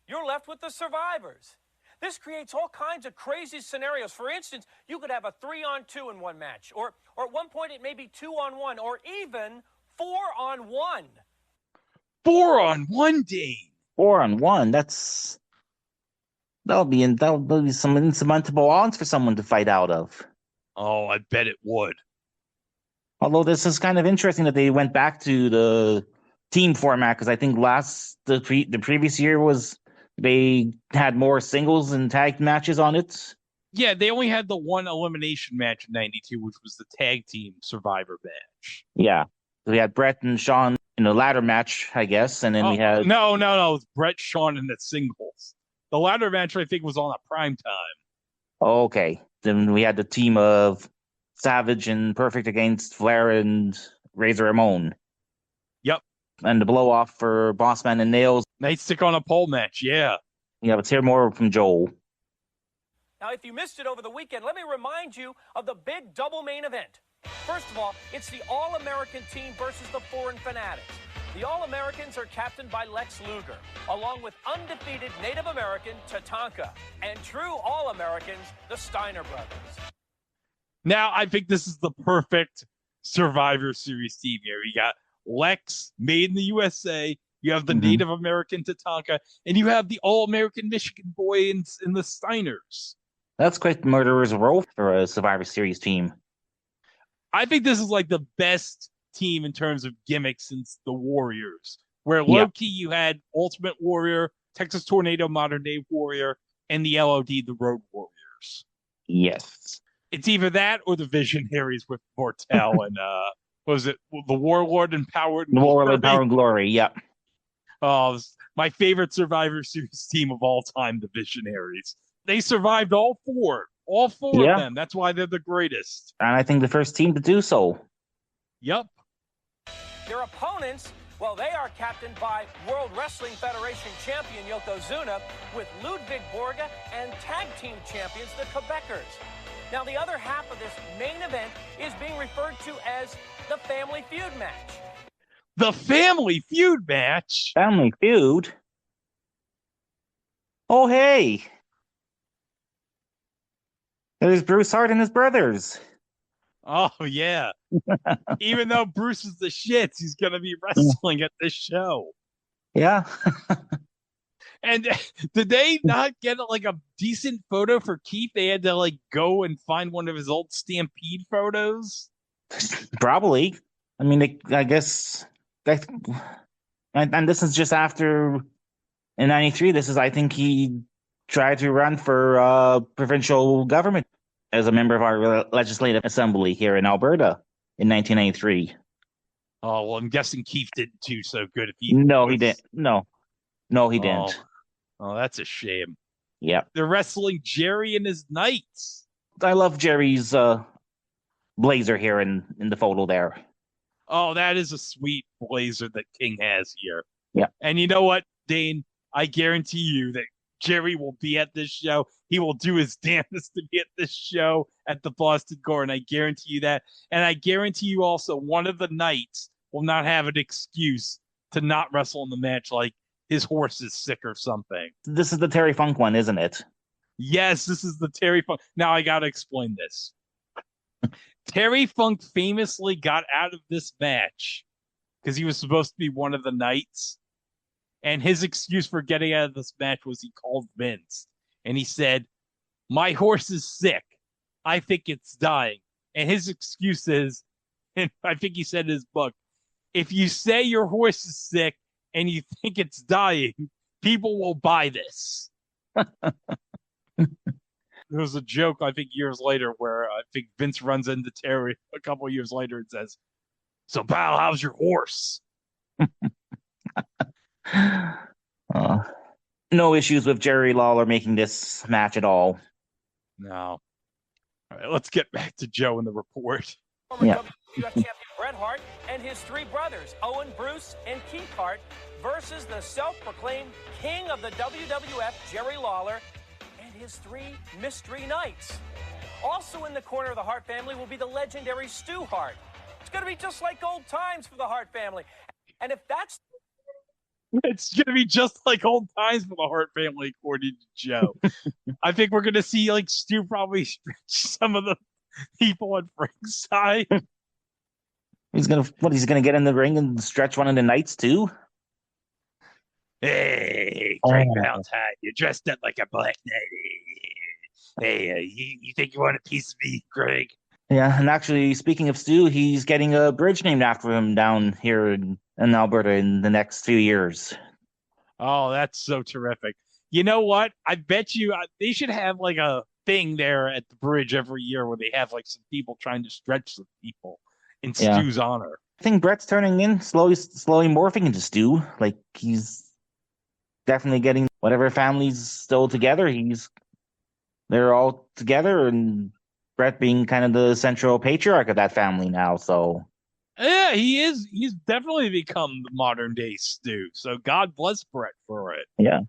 you're left with the survivors. This creates all kinds of crazy scenarios. For instance, you could have a 3-on-2 in one match, or at one point it may be 2-on-1, or even 4-on-1. 4-on-1, Dane. 4-on-1. That'll be some insurmountable odds for someone to fight out of. Oh, I bet it would. Although this is kind of interesting that they went back to the team format, because I think the previous year was. They had more singles and tag matches on it. Yeah, they only had the one elimination match in 92, which was the tag team Survivor match. Yeah. We had Brett and Shawn in a ladder match, I guess, and then we had... No. It was Brett, Shawn in the singles. The ladder match, I think, was on a prime time. Okay. Then we had the team of Savage and Perfect against Flair and Razor Ramon. Yep. And the blow-off for Bossman and Nails. Nightstick on a pole match, yeah. Yeah, let's hear more from Joel. Now, if you missed it over the weekend, let me remind you of the big double main event. First of all, it's the All-American team versus the Foreign Fanatics. The All-Americans are captained by Lex Luger, along with undefeated Native American Tatanka, and true All-Americans, the Steiner brothers. Now, I think this is the perfect Survivor Series team here. You got Lex, made in the USA. You have the Native American Tatanka, and you have the All-American Michigan boy in the Steiners. That's quite murderer's row for a Survivor Series team. I think this is like the best team in terms of gimmicks since the Warriors, where low-key you had Ultimate Warrior, Texas Tornado, Modern Day Warrior, and the LOD, the Road Warriors. Yes. It's either that or the Visionaries with Mortel and, was it the Warlord and Power and Glory? Warlord, Power and Glory, yep. Oh, my favorite Survivor Series team of all time, the Visionaries. They survived all four of them. That's why they're the greatest. And I think the first team to do so. Yep. Their opponents, Well, they are captained by World Wrestling Federation champion Yokozuna with Ludwig Borga and tag team champions, the Quebecers. Now, the other half of this main event is being referred to as the Family Feud match. The Family Feud match? Family Feud? Oh, hey. There's Bruce Hart and his brothers. Oh, yeah. Even though Bruce is the shits, he's going to be wrestling at this show. Yeah. And did they not get like a decent photo for Keith? They had to like go and find one of his old Stampede photos? Probably. I mean, I guess... And this is just after... In 93, I think he tried to run for provincial government as a member of our legislative assembly here in Alberta in 1993. Oh, well, I'm guessing Keith didn't do so good. If he he didn't. No, he didn't. Oh, that's a shame. Yeah. They're wrestling Jerry and his Knights. I love Jerry's blazer here in the photo there. Oh, that is a sweet blazer that King has here. Yeah. And you know what, Dane? I guarantee you that Jerry will be at this show. He will do his damnedest to be at this show at the Boston Garden. I guarantee you that. And I guarantee you also one of the Knights will not have an excuse to not wrestle in the match, like his horse is sick or something. This is the Terry Funk one, isn't it? Yes, this is the Terry Funk. Now I got to explain this. Terry Funk famously got out of this match because he was supposed to be one of the Knights. And his excuse for getting out of this match was he called Vince. And he said, my horse is sick. I think it's dying. And his excuse is, and I think he said in his book, if you say your horse is sick and you think it's dying, people will buy this. There was a joke, I think, years later where I think Vince runs into Terry a couple of years later and says, so, pal, how's your horse? No issues with Jerry Lawler making this match at all. No. All right, let's get back to Joe and the report. Former WWF champion Bret Hart and his three brothers, Owen, Bruce, and Keith Hart, versus the self-proclaimed king of the WWF, Jerry Lawler, and his three mystery knights. Also in the corner of the Hart family will be the legendary Stu Hart. It's going to be just like old times for the Hart family. And if that's... It's going to be just like old times for the Hart family, according to Joe. I think we're going to see like Stu probably stretch some of the people at ringside. He's going to get in the ring and stretch one of the Knights too? Hey, Greg Valentine, you're dressed up like a black knight. Hey, you think you want a piece of me, Greg? Yeah, and actually, speaking of Stu, he's getting a bridge named after him down here in Alberta in the next few years. Oh, that's so terrific. You know what? I bet you they should have like a thing there at the bridge every year where they have like some people trying to stretch some people in Stu's honor. I think Brett's turning in, slowly morphing into Stu. Like, he's definitely getting whatever family's still together. They're all together, and Brett being kind of the central patriarch of that family now, so... Yeah, he is. He's definitely become the modern day Stu. So God bless Brett for it. Yeah.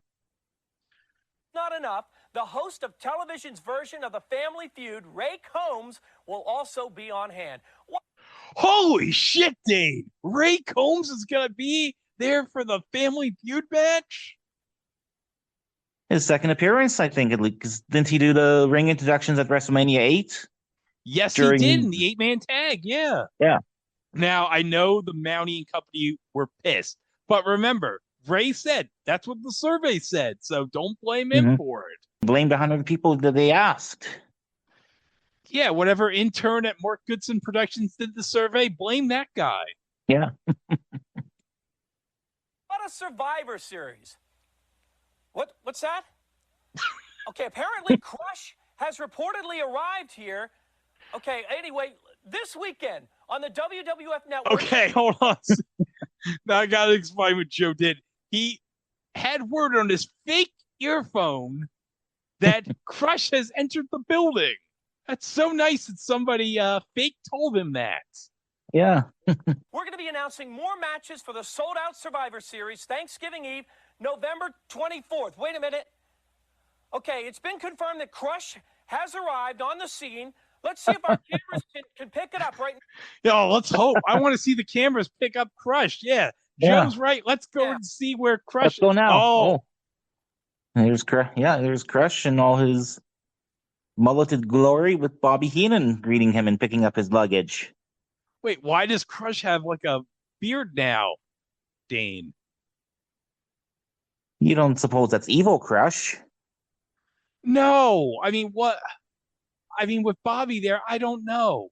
Not enough. The host of television's version of the Family Feud, Ray Combs, will also be on hand. Holy shit, Dave! Ray Combs is going to be there for the Family Feud match? His second appearance, I think, at least. Didn't he do the ring introductions at WrestleMania 8? Yes, he did in the 8-man tag, yeah. Yeah. Now, I know the Mountie Company were pissed, but remember, Ray said that's what the survey said, so don't blame him for it. Blame the 100 people that they asked. Yeah, whatever intern at Mark Goodson Productions did the survey, blame that guy. Yeah. What a Survivor Series. What's that? Okay, apparently Crush has reportedly arrived here. Okay, anyway, this weekend on the WWF Network. Okay, hold on. Now I got to explain what Joe did. He had word on his fake earphone that Crush has entered the building. That's so nice that somebody fake told him that. Yeah. We're going to be announcing more matches for the sold-out Survivor Series Thanksgiving Eve, November 24th. Wait a minute. Okay, it's been confirmed that Crush has arrived on the scene. Let's see if our cameras can pick it up right now. Yo, let's hope. I want to see the cameras pick up Crush. Yeah, Joe's right. Let's go and see where Crush Let's go now. Oh. There's Crush and all his mulleted glory with Bobby Heenan greeting him and picking up his luggage. Wait, why does Crush have like a beard now, Dane? You don't suppose that's evil, Crush? No. I mean, what? I mean, with Bobby there, I don't know.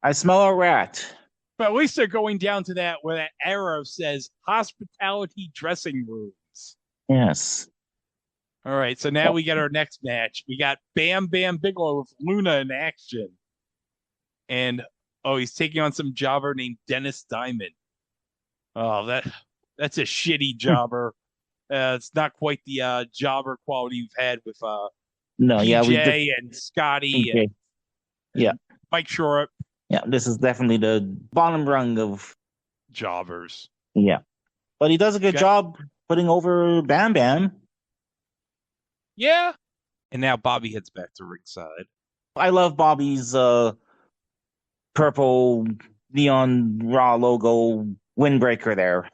I smell a rat. But at least they're going down to that where that arrow says hospitality dressing rooms. Yes. All right, so now we get our next match. We got Bam Bam Bigelow with Luna in action. And, he's taking on some jobber named Dennis Diamond. Oh, that's a shitty jobber. It's not quite the jobber quality we've had with PJ and Scotty and Mike Shorrock. Yeah, this is definitely the bottom rung of jobbers. Yeah. But he does a good job putting over Bam Bam. Yeah. And now Bobby heads back to ringside. I love Bobby's purple neon Raw logo windbreaker there.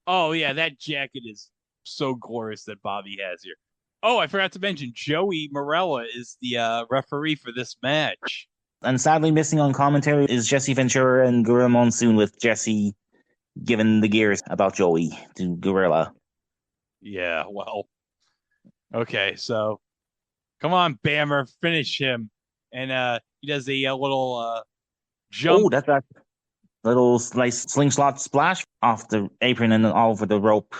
Oh, yeah, that jacket is so glorious that Bobby has here. Oh, I forgot to mention, Joey Morella is the referee for this match. And sadly missing on commentary is Jesse Ventura and Gorilla Monsoon, with Jesse giving the gears about Joey to Gorilla. Yeah, well. Okay, so come on, Bammer, finish him. And he does a little jump. Oh, that's that little nice slingshot splash off the apron and all over the rope.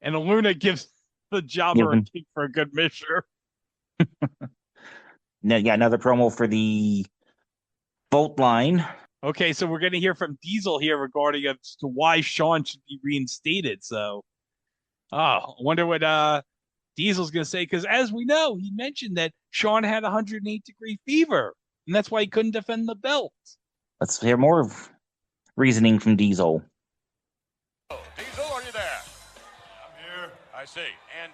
And Luna gives the jobber a kick for a good measure. Another promo for the vote line. Okay, so we're going to hear from Diesel here regarding as to why Shawn should be reinstated. So, I wonder what Diesel's going to say, because as we know, he mentioned that Shawn had 108-degree fever, and that's why he couldn't defend the belt. Let's hear more of reasoning from Diesel. Diesel, are you there? I'm here. I see. And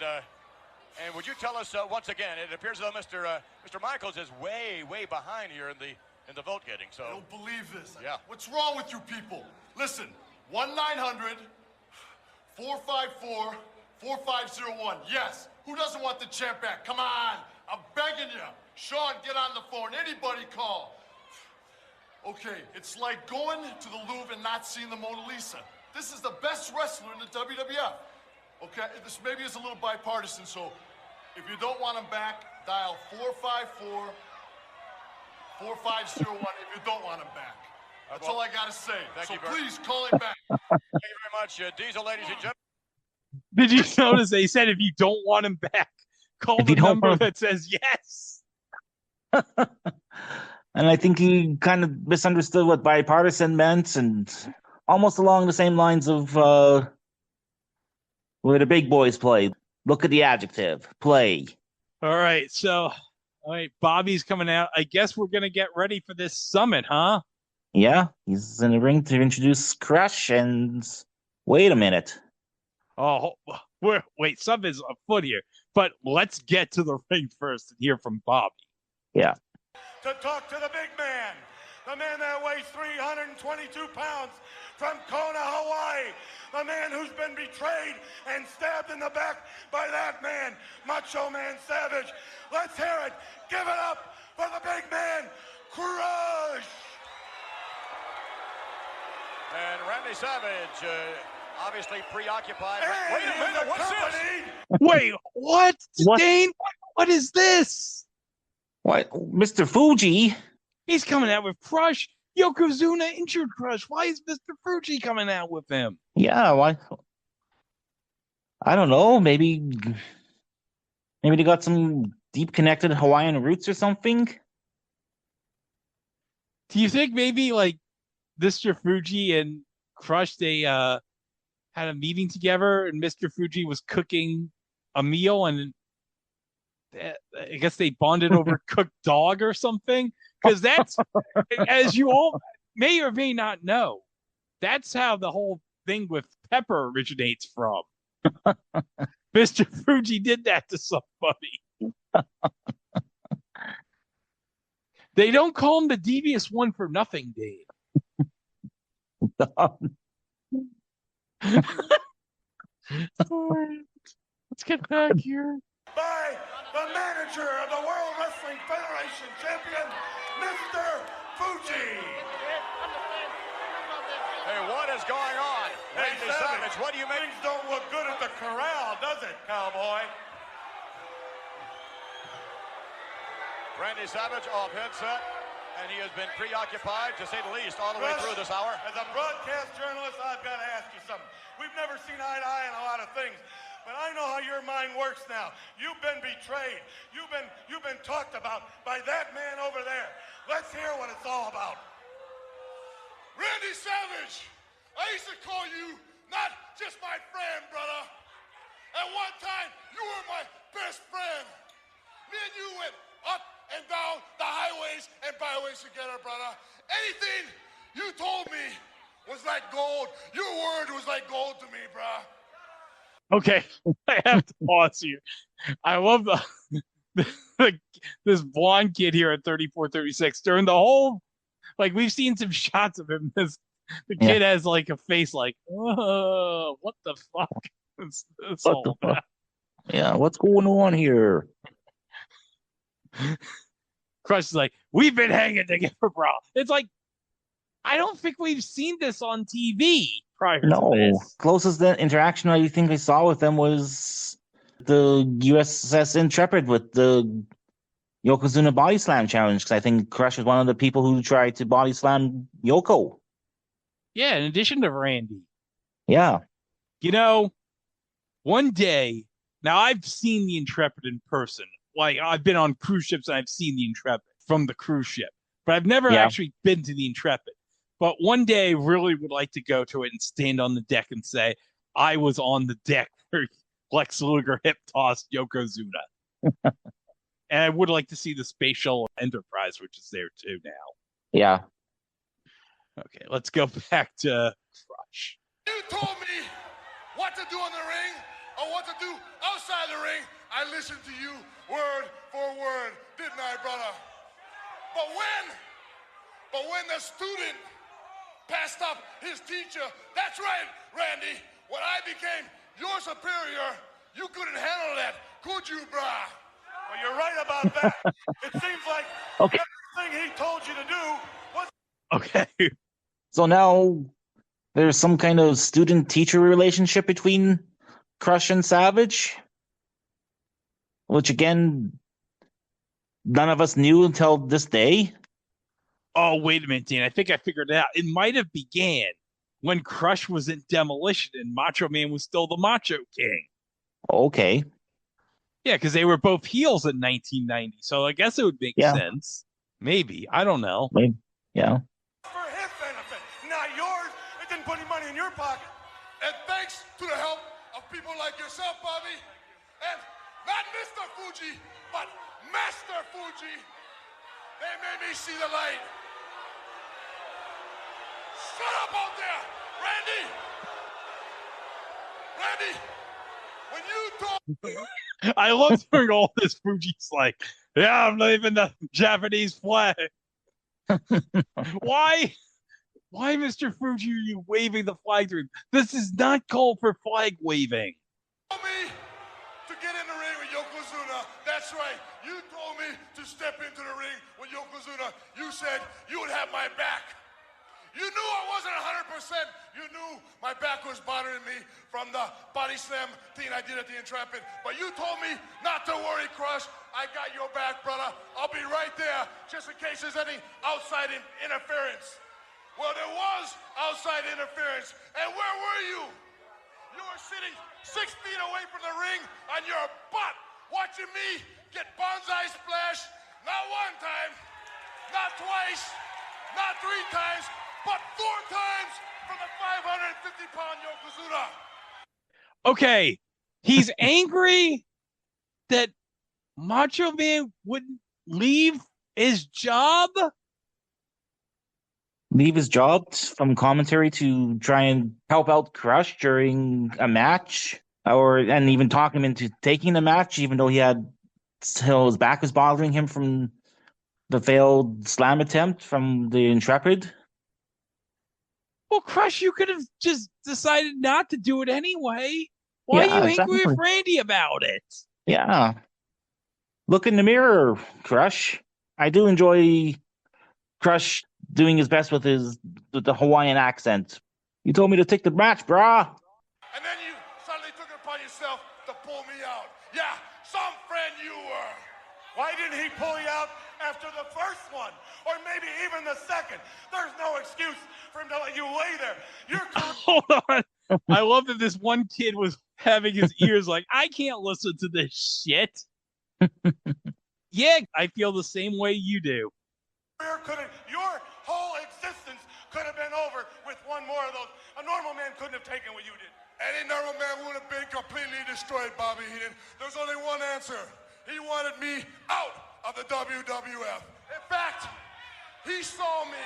would you tell us once again? It appears as though Mr. Michaels is way behind here in the vote getting. So I don't believe this. Yeah. What's wrong with you people? Listen, 1-900-454-4501. Yes. Who doesn't want the champ back? Come on. I'm begging you. Shawn, get on the phone. Anybody call. Okay, it's like going to the Louvre and not seeing the Mona Lisa. This is the best wrestler in the WWF. Okay, this maybe is a little bipartisan, so if you don't want him back, dial 454-4501 if you don't want him back. That's all I got to say. So please call him back. Thank you very much, Diesel, ladies and gentlemen. Did you notice they said if you don't want him back, call the number that says yes? And I think he kind of misunderstood what bipartisan meant, and almost along the same lines of where the big boys play. Look at the adjective. Play. All right, so Bobby's coming out. I guess we're going to get ready for this summit, huh? Yeah, he's in the ring to introduce Crush, and wait a minute. Oh, wait, something's afoot here. But let's get to the ring first and hear from Bobby. Yeah. To talk to the big man, the man that weighs 322 pounds from Kona, Hawaii, the man who's been betrayed and stabbed in the back by that man, Macho Man Savage. Let's hear it. Give it up for the big man, Crush. And Randy Savage, obviously preoccupied. Hey, wait a minute, what's this? Wait, what? Dane? What is this? What? Mr. Fuji? He's coming out with Crush. Yokozuna injured Crush. Why is Mr. Fuji coming out with him? Yeah, why? I don't know. Maybe they got some deep connected Hawaiian roots or something? Do you think maybe like Mr. Fuji and Crush, they had a meeting together and Mr. Fuji was cooking a meal and I guess they bonded over cooked dog or something? Because that's, as you all, may or may not know, that's how the whole thing with Pepper originates from. Mr. Fuji did that to somebody. They don't call him the devious one for nothing, Dave. Let's get back here. By the manager of the World Wrestling Federation champion, Mr. Fuji. Hey, what is going on? Hey, Randy Savage, what do you make? Things don't look good at the corral, does it, cowboy? Randy Savage off headset, and he has been preoccupied, to say the least, all the way through this hour. As a broadcast journalist, I've got to ask you something. We've never seen eye to eye on a lot of things, but I know how your mind works now. You've been betrayed. You've been talked about by that man over there. Let's hear what it's all about. Randy Savage, I used to call you not just my friend, brother. At one time, you were my best friend. Me and you went up and down the highways and byways together, brother. Anything you told me was like gold. Your word was like gold to me, brah. Okay, I have to pause here. I love this blonde kid here at 34-36 during the whole, like, we've seen some shots of him. The kid has like a face like, oh, what the fuck is this all about? Yeah, what's going on here? Crush is like, we've been hanging together, bro. It's like, I don't think we've seen this on TV prior to this. Closest interaction I think I saw with them was the USS Intrepid with the Yokozuna Body Slam Challenge, because I think Crush is one of the people who tried to body slam Yoko. Yeah, in addition to Randy. Yeah. You know, one day, now I've seen the Intrepid in person. Like, I've been on cruise ships and I've seen the Intrepid from the cruise ship, but I've never actually been to the Intrepid. But one day I really would like to go to it and stand on the deck and say, I was on the deck where Lex Luger hip tossed Yokozuna. And I would like to see the Space Shuttle Enterprise, which is there too now. Yeah. Okay, let's go back to Crush. You told me what to do in the ring or what to do outside the ring. I listened to you word for word, didn't I, brother? But when the student passed up his teacher, that's right, Randy, when I became your superior, you couldn't handle that, could you, brah? Well, you're right about that. It seems like everything he told you to do was... Okay. So now there's some kind of student-teacher relationship between Crush and Savage, which, again, none of us knew until this day. Oh, wait a minute, Dan. I think I figured it out. It might have began when Crush was in Demolition and Macho Man was still the Macho King. Okay. Yeah, because they were both heels in 1990, so I guess it would make sense. Maybe. I don't know. Maybe. Yeah. For his benefit, not yours. It didn't put any money in your pocket. And thanks to the help of people like yourself, Bobby, and not Mr. Fuji, but Master Fuji, they made me see the light. Shut up out there, Randy! Randy, when you talk... I love hearing all this. Fuji's like, yeah, I'm leaving the Japanese flag. Why, Mr. Fuji, are you waving the flag through? This is not called for flag waving. You told me to get in the ring with Yokozuna. That's right. You told me to step into the ring with Yokozuna. You said you would have my back. You knew I wasn't 100%. You knew my back was bothering me from the body slam thing I did at the Intrepid. But you told me not to worry, Crush. I got your back, brother. I'll be right there just in case there's any outside interference. Well, there was outside interference. And where were you? You were sitting 6 feet away from the ring on your butt, watching me get bonsai splash. Not one time, not twice, not 3 times, but 4 times from the 550-pound Yokozuna. Okay, he's angry that Macho Man wouldn't leave his job. leave his job from commentary to try and help out Crush during a match, and even talk him into taking the match, even though his back was bothering him from the failed slam attempt from the Intrepid. Well, Crush, you could have just decided not to do it anyway. Why are Yeah, you angry exactly. with Randy about it? Yeah. Look in the mirror, Crush. I do enjoy Crush doing his best with the Hawaiian accent. You told me to take the match, brah. And then you suddenly took it upon yourself to pull me out. Yeah, some friend you were. Why didn't he pull you out after the first one? Or maybe even the second? There's no excuse for him to let you lay there. You're Hold on. I love that this one kid was having his ears like, I can't listen to this shit. Yeah, I feel the same way you do. Your whole existence could have been over with one more of those. A normal man couldn't have taken what you did. Any normal man would have been completely destroyed, Bobby Heenan. There's only one answer. He wanted me out of the WWF. In fact, he saw me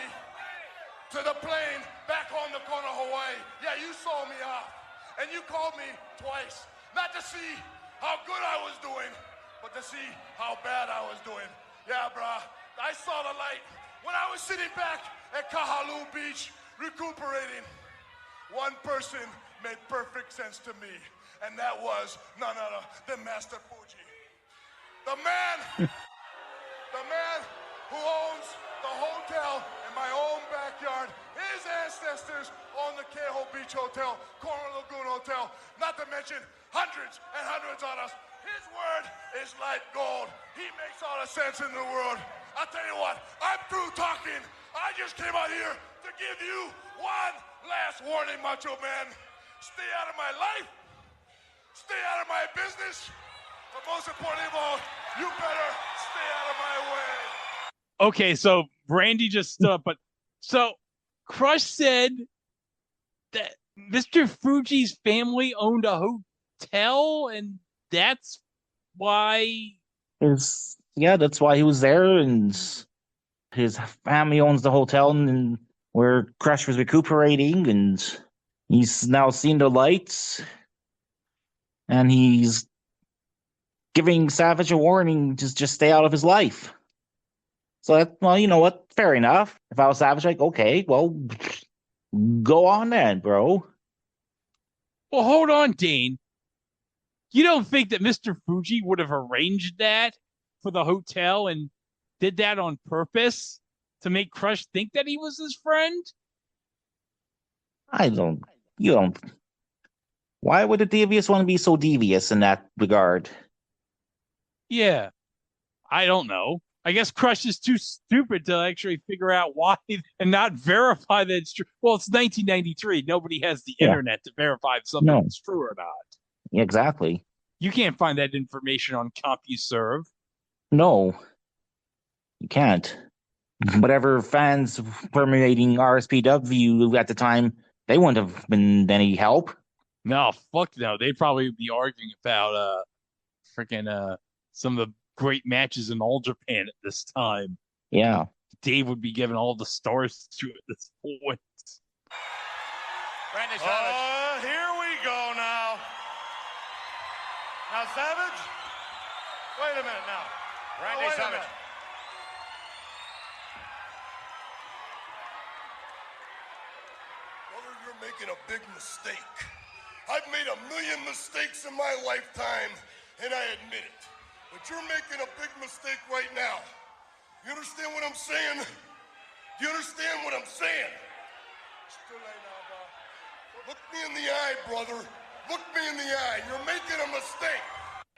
to the plane back home to Kona, Hawaii. Yeah, you saw me off. And you called me twice. Not to see how good I was doing, but to see how bad I was doing. Yeah, brah, I saw the light when I was sitting back at Kahaluu Beach recuperating. One person made perfect sense to me, and that was none other than Master Fuji. The man who owns the hotel in my own backyard, his ancestors own the Keho Beach Hotel, Coral Lagoon Hotel, not to mention hundreds and hundreds on us. His word is like gold. He makes all the sense in the world. I'll tell you what, I'm through talking. I just came out here to give you one last warning, Macho Man. Stay out of my life. Stay out of my business. But most importantly of all, you better stay out of my way. Okay, so Randy just stood up, but so Crush said that Mr. Fuji's family owned a hotel, and that's why. That's why he was there, and his family owns the hotel and where Crush was recuperating, and he's now seen the lights, and he's giving Savage a warning to just stay out of his life. So, well, you know what? Fair enough. If I was Savage, like, okay, well, go on then, bro. Well, hold on, Dane. You don't think that Mr. Fuji would have arranged that for the hotel and did that on purpose to make Crush think that he was his friend? You don't. Why would a devious one be so devious in that regard? Yeah, I don't know. I guess Crush is too stupid to actually figure out why and not verify that it's true. Well, it's 1993. Nobody has the internet to verify if something is true or not. Exactly. You can't find that information on CompuServe. No, you can't. Whatever fans permeating RSPW at the time, they wouldn't have been any help. No, fuck no. They'd probably be arguing about some of the great matches in all Japan at this time. Yeah. Dave would be giving all the stars to it at this point. Randy Savage. Here we go now. Now, Savage, wait a minute now. Randy Savage. Brother, you're making a big mistake. I've made a million mistakes in my lifetime, and I admit it. But you're making a big mistake right now. You understand what I'm saying? Do you understand what I'm saying? It's too late now, bro. Look me in the eye, brother. Look me in the eye. You're making a mistake.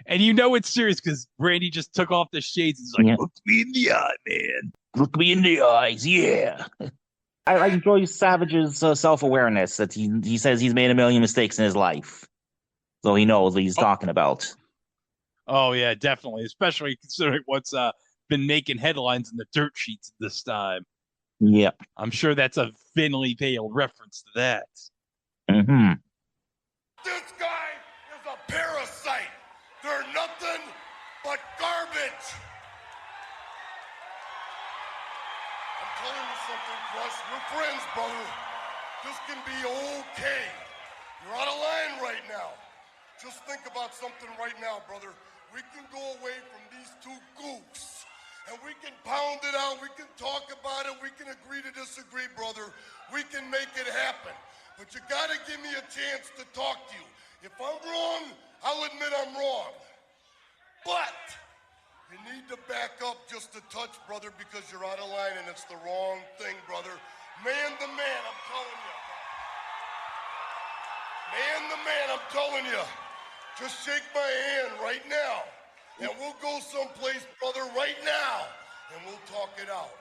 And you know it's serious because Randy just took off the shades. He's like, look me in the eye, man. Look me in the eyes, yeah. I enjoy Savage's self-awareness that he says he's made a million mistakes in his life. So he knows what he's talking about. Oh, yeah, definitely. Especially considering what's been making headlines in the dirt sheets this time. Yep. I'm sure that's a thinly veiled reference to that. Mm-hmm. This guy is a parasite. They're nothing but garbage. I'm telling you something, Crush. We're friends, brother. This can be okay. You're out of line right now. Just think about something right now, brother. We can go away from these two goofs, and we can pound it out. We can talk about it. We can agree to disagree, brother. We can make it happen. But you got to give me a chance to talk to you. If I'm wrong, I'll admit I'm wrong. But you need to back up just a touch, brother, because you're out of line, and it's the wrong thing, brother. Man to man, I'm telling you. Man to man, I'm telling you. Just shake my hand right now, and we'll go someplace, brother, right now, and we'll talk it out,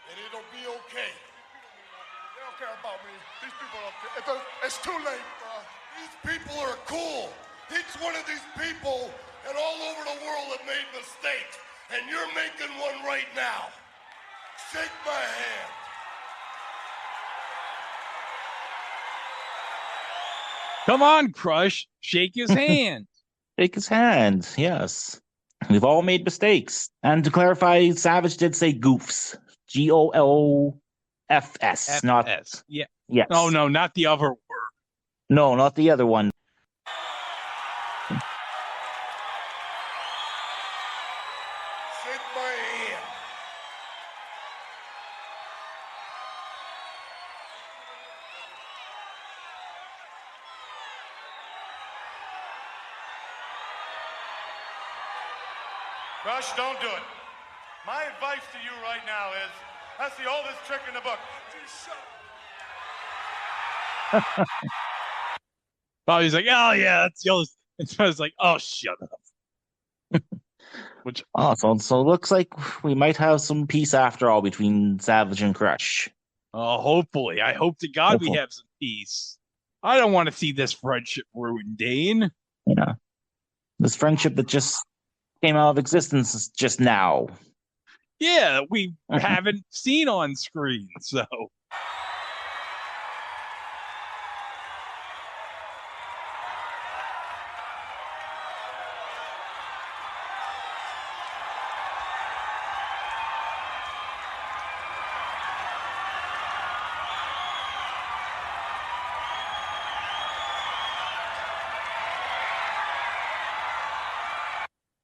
and it'll be okay. They don't care about me. These people don't care. It's too late, bro. These people are cool. Each one of these people and all over the world have made mistakes, and you're making one right now. Shake my hand. Come on, Crush. Shake his hand. Shake his hand, yes. We've all made mistakes. And to clarify, Savage did say goofs. Golfs, not FS. Yeah. Yes. Oh, no, not the other word. No, not the other one. Shake my hand. Rush, don't do it. My advice to you right now is, that's the oldest trick in the book. Oh, he's like, oh, yeah, that's the oldest. And so I was like, oh, shut up. Which, So it looks like we might have some peace after all between Savage and Crush. hopefully. I hope to God we have some peace. I don't want to see this friendship ruined, Dane. Yeah. This friendship that just came out of existence just now. Yeah, we haven't seen on screen, so.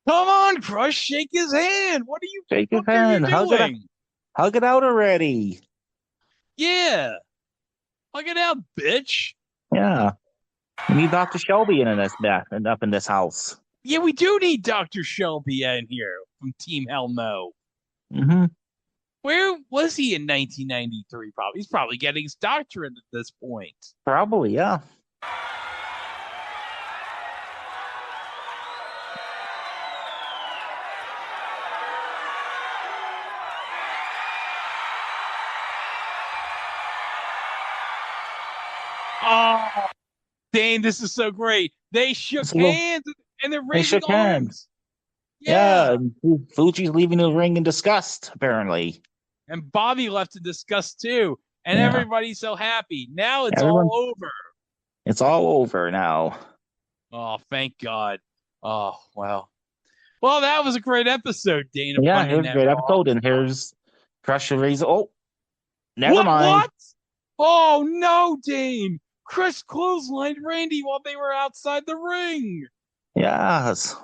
Come on, Crush, shake his hand. What are you Shake his what are you hand. doing? Hug it out already. Yeah. Hug it out, bitch. Yeah. We need Dr. Shelby in this up in this house. Yeah, we do need Dr. Shelby in here from Team Hell No. Mm-hmm. Where was he in 1993? Probably. He's probably getting his doctorate at this point. Probably, yeah. Oh, Dane, this is so great. They shook hands and they're raising shook arms. hands. Yeah, and Fuji's leaving the ring in disgust, apparently. And Bobby left in disgust too. And everybody's so happy. Now it's all over. It's all over now. Oh, thank God. Oh, well. Well, that was a great episode, Dane. Yeah, here's a great episode. And here's Crush Razor. Oh, never mind. What? Oh, no, Dane. Chris clotheslined Randy while they were outside the ring. Yes.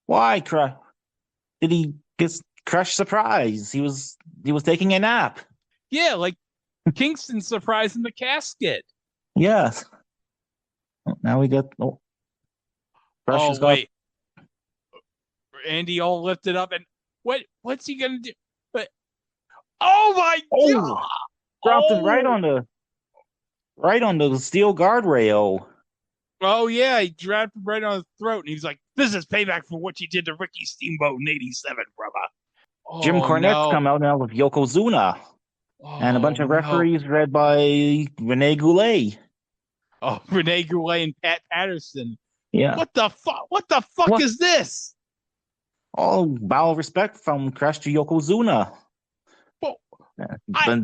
Why, Crush? Did he get Crush surprise? He was taking a nap. Yeah, like Kingston surprising the casket. Yes. Now we got. Crush wait. Andy all lifted up, and what's he gonna do? But oh my God! Dropped him right on the steel guardrail. Oh yeah, he dropped him right on his throat, and he's like, "This is payback for what you did to Ricky Steamboat in '87, brother." Jim Cornette's come out now with Yokozuna. And a bunch of referees read by Rene Goulet. Oh, Rene Goulet and Pat Patterson. Yeah. What the fuck? What the fuck is this? All bow of respect from Crush to Yokozuna. Well,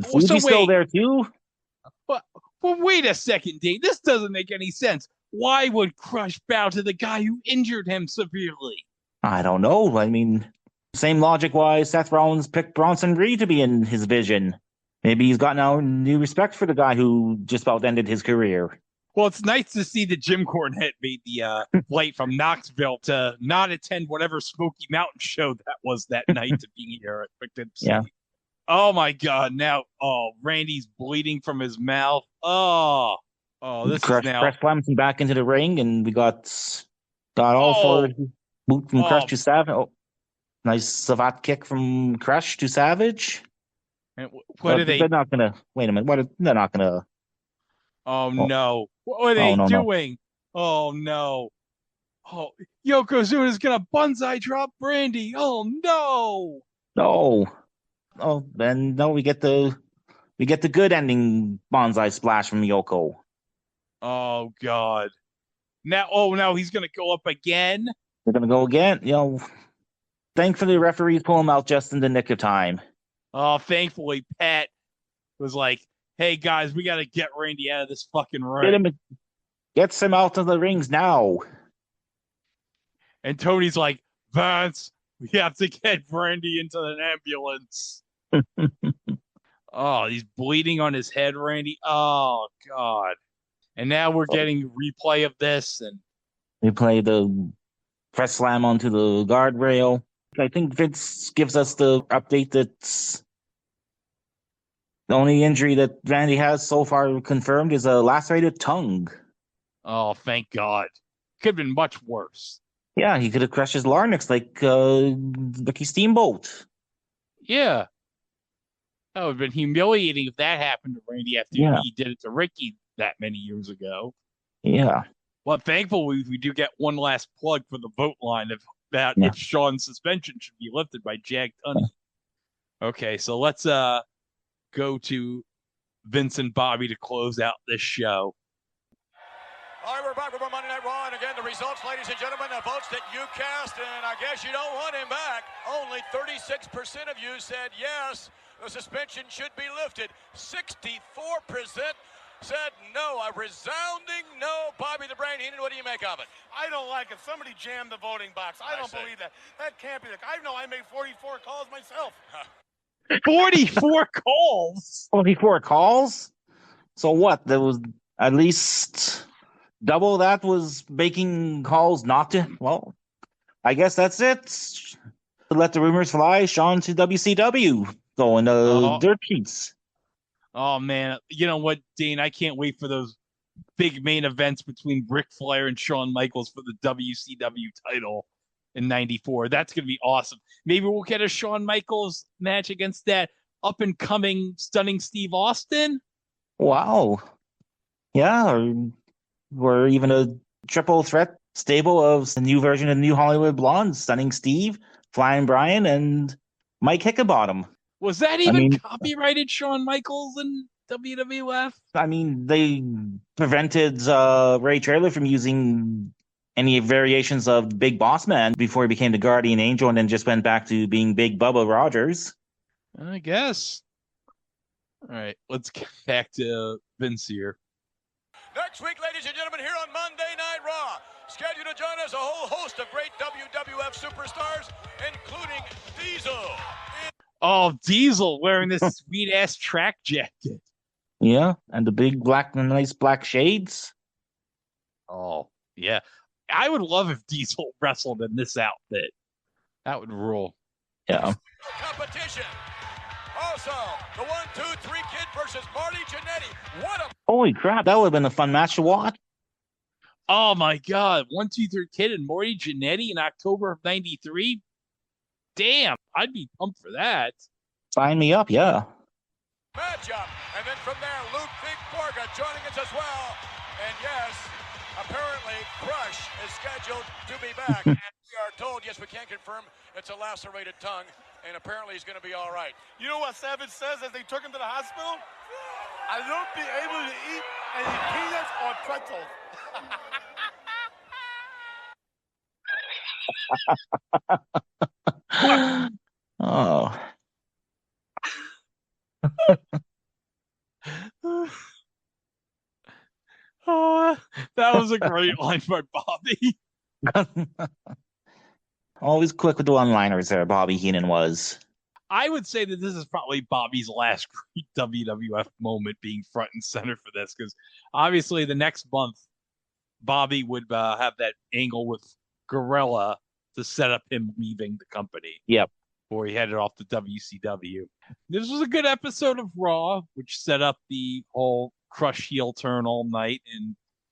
Fuji's still there too. But wait a second, Dave. This doesn't make any sense. Why would Crush bow to the guy who injured him severely? I don't know. I mean, same logic why Seth Rollins picked Bronson Reed to be in his vision. Maybe he's got now new respect for the guy who just about ended his career. Well, it's nice to see that Jim Cornette made the flight from Knoxville to not attend whatever Smoky Mountain show that was that night to be here at Poughkeepsie. Yeah. Oh my God! Now, Randy's bleeding from his mouth. Oh, this Crush is now. Press slams him back into the ring, and we got all for boot from Crush to Savage. Oh, nice Savat kick from Crush to Savage. And what are they? They're not gonna. Wait a minute. They're not gonna. Oh no! What are they no, doing? No. Oh no! Oh, Yokozuna's gonna bonsai drop Brandy. Oh no! No. Oh, then no. We get the good ending bonsai splash from Yoko. Oh God! Now he's gonna go up again. They're gonna go again. Thankfully, the referees pull him out just in the nick of time. Oh, thankfully, Pat was like, "Hey guys, we got to get Randy out of this fucking ring." Gets him out of the rings now. And Tony's like, "Vince, we have to get Randy into an ambulance." Oh, he's bleeding on his head, Randy. Oh God! And now we're getting replay of this, and we play the press slam onto the guardrail. I think Vince gives us the update that's the only injury that Randy has so far confirmed is a lacerated tongue. Oh, thank God. Could have been much worse. Yeah, he could have crushed his larynx like Ricky Steamboat. Yeah. That would have been humiliating if that happened to Randy after he did it to Ricky that many years ago. Yeah. Well, thankfully, we do get one last plug for the vote line about if Shawn's suspension should be lifted by Jag Tunney. Okay, so let's go to Vince and Bobby to close out this show. All right, we're back with more Monday Night Raw, and again, the results, ladies and gentlemen, the votes that you cast, and I guess you don't want him back. Only 36% of you said yes, the suspension should be lifted. 64% said no, a resounding no. Bobby the Brain Heenan, what do you make of it? I don't like it. Somebody jammed the voting box. I don't believe that. That can't be the... I know I made 44 calls myself. 44 calls? 44 calls? So what? There was at least double that was making calls not to... Well, I guess that's it. Let the rumors fly. Shawn to WCW. Going to dirt sheets. Oh, man. You know what, Dane? I can't wait for those big main events between Ric Flair and Shawn Michaels for the WCW title in 94. That's going to be awesome. Maybe we'll get a Shawn Michaels match against that up-and-coming Stunning Steve Austin. Wow. Yeah, or even a triple threat stable of the new version of New Hollywood Blondes, Stunning Steve, Flying Brian, and Mike Hickenbottom. Was that even copyrighted Shawn Michaels and WWF? I mean, they prevented Ray Traylor from using any variations of Big Boss Man before he became the Guardian Angel and then just went back to being Big Bubba Rogers. I guess. All right, let's get back to Vince here. Next week, ladies and gentlemen, here on Monday Night Raw, scheduled to join us a whole host of great WWF superstars, including Diesel. Oh, Diesel wearing this sweet-ass track jacket. Yeah, and the nice black shades. Oh, yeah. I would love if Diesel wrestled in this outfit. That would rule. Yeah. Competition. Also, the 1-2-3 Kid versus Marty Jannetty. What a... Holy crap, that would have been a fun match to watch. Oh, my God. 1-2-3 Kid and Marty Jannetty in October of 93? Damn, I'd be pumped for that. Sign me up, yeah. Matchup. And then from there, Luke Big Borga joining us as well. And yes, apparently Crush is scheduled to be back. And we are told, yes, we can confirm it's a lacerated tongue. And apparently he's going to be all right. You know what Savage says as they took him to the hospital? I won't be able to eat any peanuts or pretzels. Oh. Oh, that was a great line by Bobby. Always quick with the one-liners there, Bobby Heenan was. I would say that this is probably Bobby's last great WWF moment being front and center for this, because obviously the next month, Bobby would have that angle with Gorilla to set up him leaving the company. Yep. Before he headed off to WCW. This was a good episode of Raw, which set up the whole Crush heel turn all night.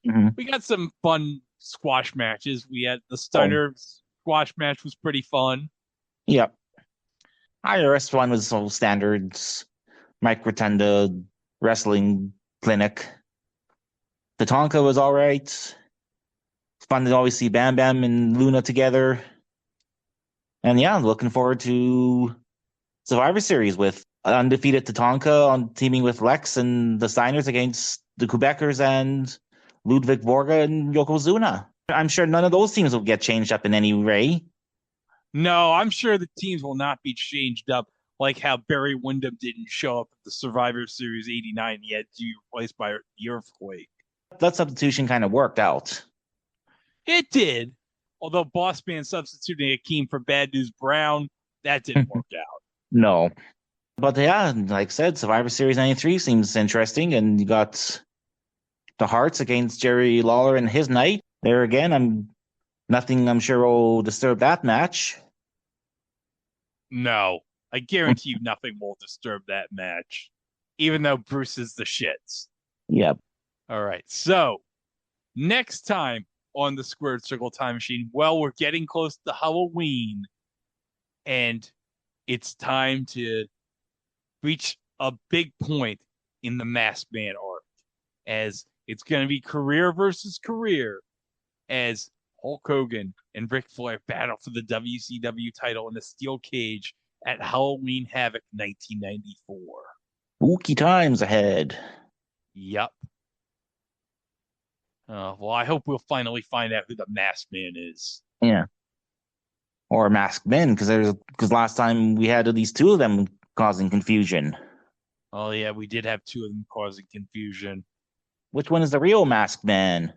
And we got some fun squash matches. We had the Steiner squash match was pretty fun. Yep. The rest one was all standards. Mike Rotunda wrestling clinic. Tatanka was all right. It's fun to always see Bam Bam and Luna together. And yeah, I'm looking forward to Survivor Series with undefeated Tatanka on teaming with Lex and the Steiners against the Quebecers and Ludwig Borga and Yokozuna. I'm sure none of those teams will get changed up in any way. No, I'm sure the teams will not be changed up like how Barry Windham didn't show up at the Survivor Series 89. He had to be replaced by the Earthquake. That substitution kind of worked out. It did. Although Boss Man substituting Akeem for Bad News Brown, that didn't work out. No. But yeah, like I said, Survivor Series 93 seems interesting. And you got the Hearts against Jerry Lawler and his night. There again, nothing I'm sure will disturb that match. No. I guarantee you nothing will disturb that match. Even though Bruce is the shits. Yep. All right. So, next time on the Squared Circle Time Machine, well, we're getting close to Halloween. And it's time to reach a big point in the Masked Man arc. As it's going to be career versus career. As Hulk Hogan and Ric Flair battle for the WCW title in a steel cage at Halloween Havoc 1994. Spooky times ahead. Yep. Well, I hope we'll finally find out who the Masked Man is. Yeah. Or Masked Men, because last time we had at least two of them causing confusion. Oh, yeah, we did have two of them causing confusion. Which one is the real Masked Man?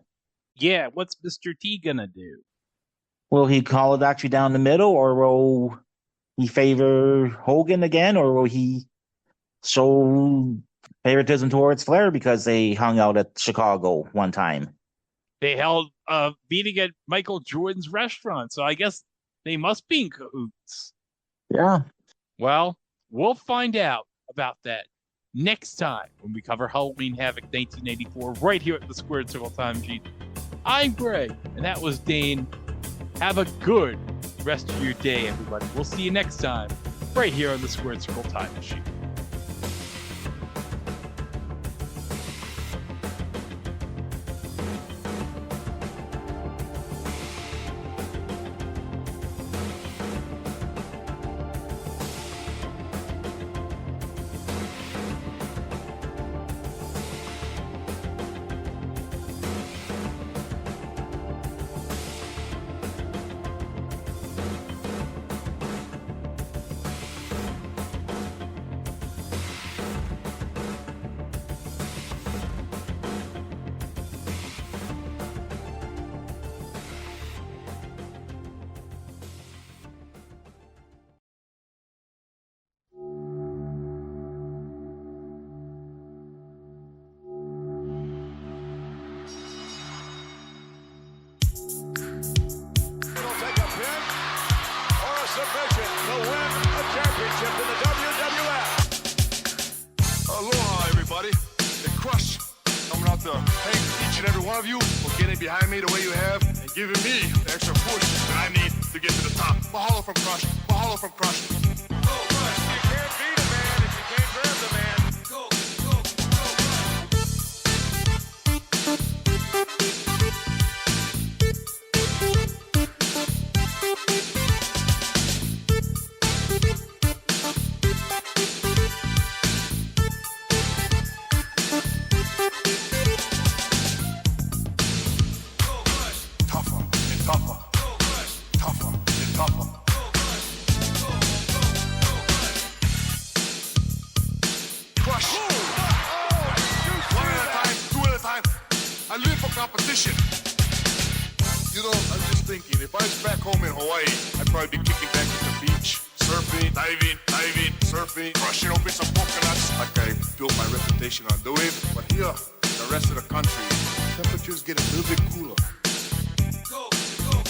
Yeah, what's Mr. T gonna do? Will he call it actually down the middle, or will he favor Hogan again, or will he show favoritism towards Flair because they hung out at Chicago one time? They held a meeting at Michael Jordan's restaurant, so I guess they must be in cahoots. Yeah. Well, we'll find out about that next time when we cover Halloween Havoc 1984 right here at the Squared Circle Time Machine. I'm Greg, and that was Dane. Have a good rest of your day, everybody. We'll see you next time right here on the Squared Circle Time Machine. Behind me the way you have and giving me the extra push that I need to get to the top. Mahalo from Crush. Mahalo from Crush. Go Crush. You can't beat a man if you can't grab the man. Go, go, competition. You know, I'm just thinking, if I was back home in Hawaii, I'd probably be kicking back at the beach, surfing, diving, surfing, crushing open some coconuts. Like I built my reputation on the wave. But here, in the rest of the country, temperatures get a little bit cooler. Go, go, go.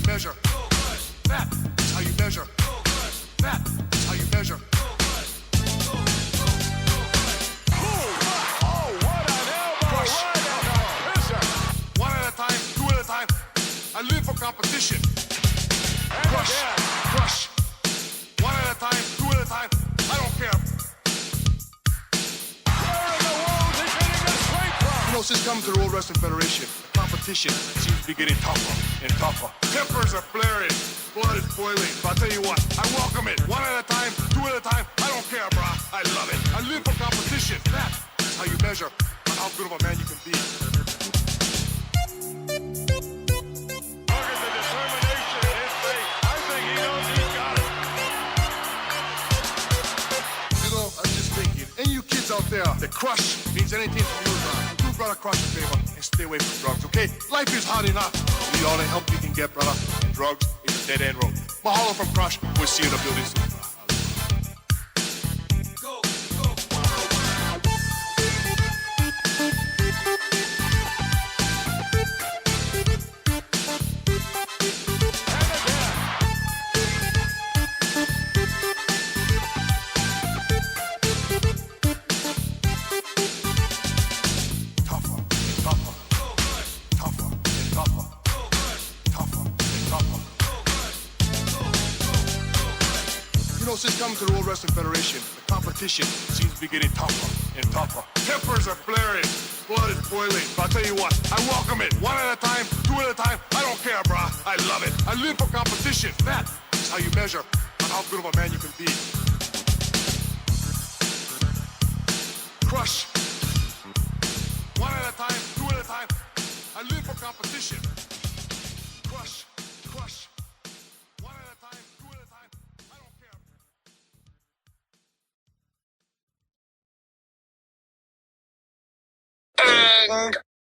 Measure. That is how you measure. That is how you measure. Oh, what an elbow! Crush. Right. One at a time, two at a time. I live for competition. Crush. Crush. One at a time, two at a time. I don't care. Where in the world is he getting this straight from? You know, since coming to the World Wrestling Federation, the competition seems to be getting tougher and tougher. Tempers are flaring, blood is boiling. But I'll tell you what, I welcome it. One at a time, two at a time. I don't care, brah. I love it. I live for competition. That is how you measure on how good of a man you can be. Look at the determination in his face. I think he knows he's got it. You know, I'm just thinking, any you kids out there, the crush means anything to you, brah. Do brother crush a favor and stay away from drugs, okay? Life is hard enough. We need all the help we can get, brother. And drugs is a dead-end road. Mahalo from Crush. We'll see you in the building soon. Go, go. Since coming to the World Wrestling Federation, the competition seems to be getting tougher and tougher. Tempers are flaring, blood is boiling. But I'll tell you what, I welcome it. One at a time, two at a time. I don't care, brah. I love it. I live for competition. That is how you measure on how good of a man you can be. Crush. One at a time, two at a time. I live for competition. Crush, crush. One at a time, two at a time. I don't care.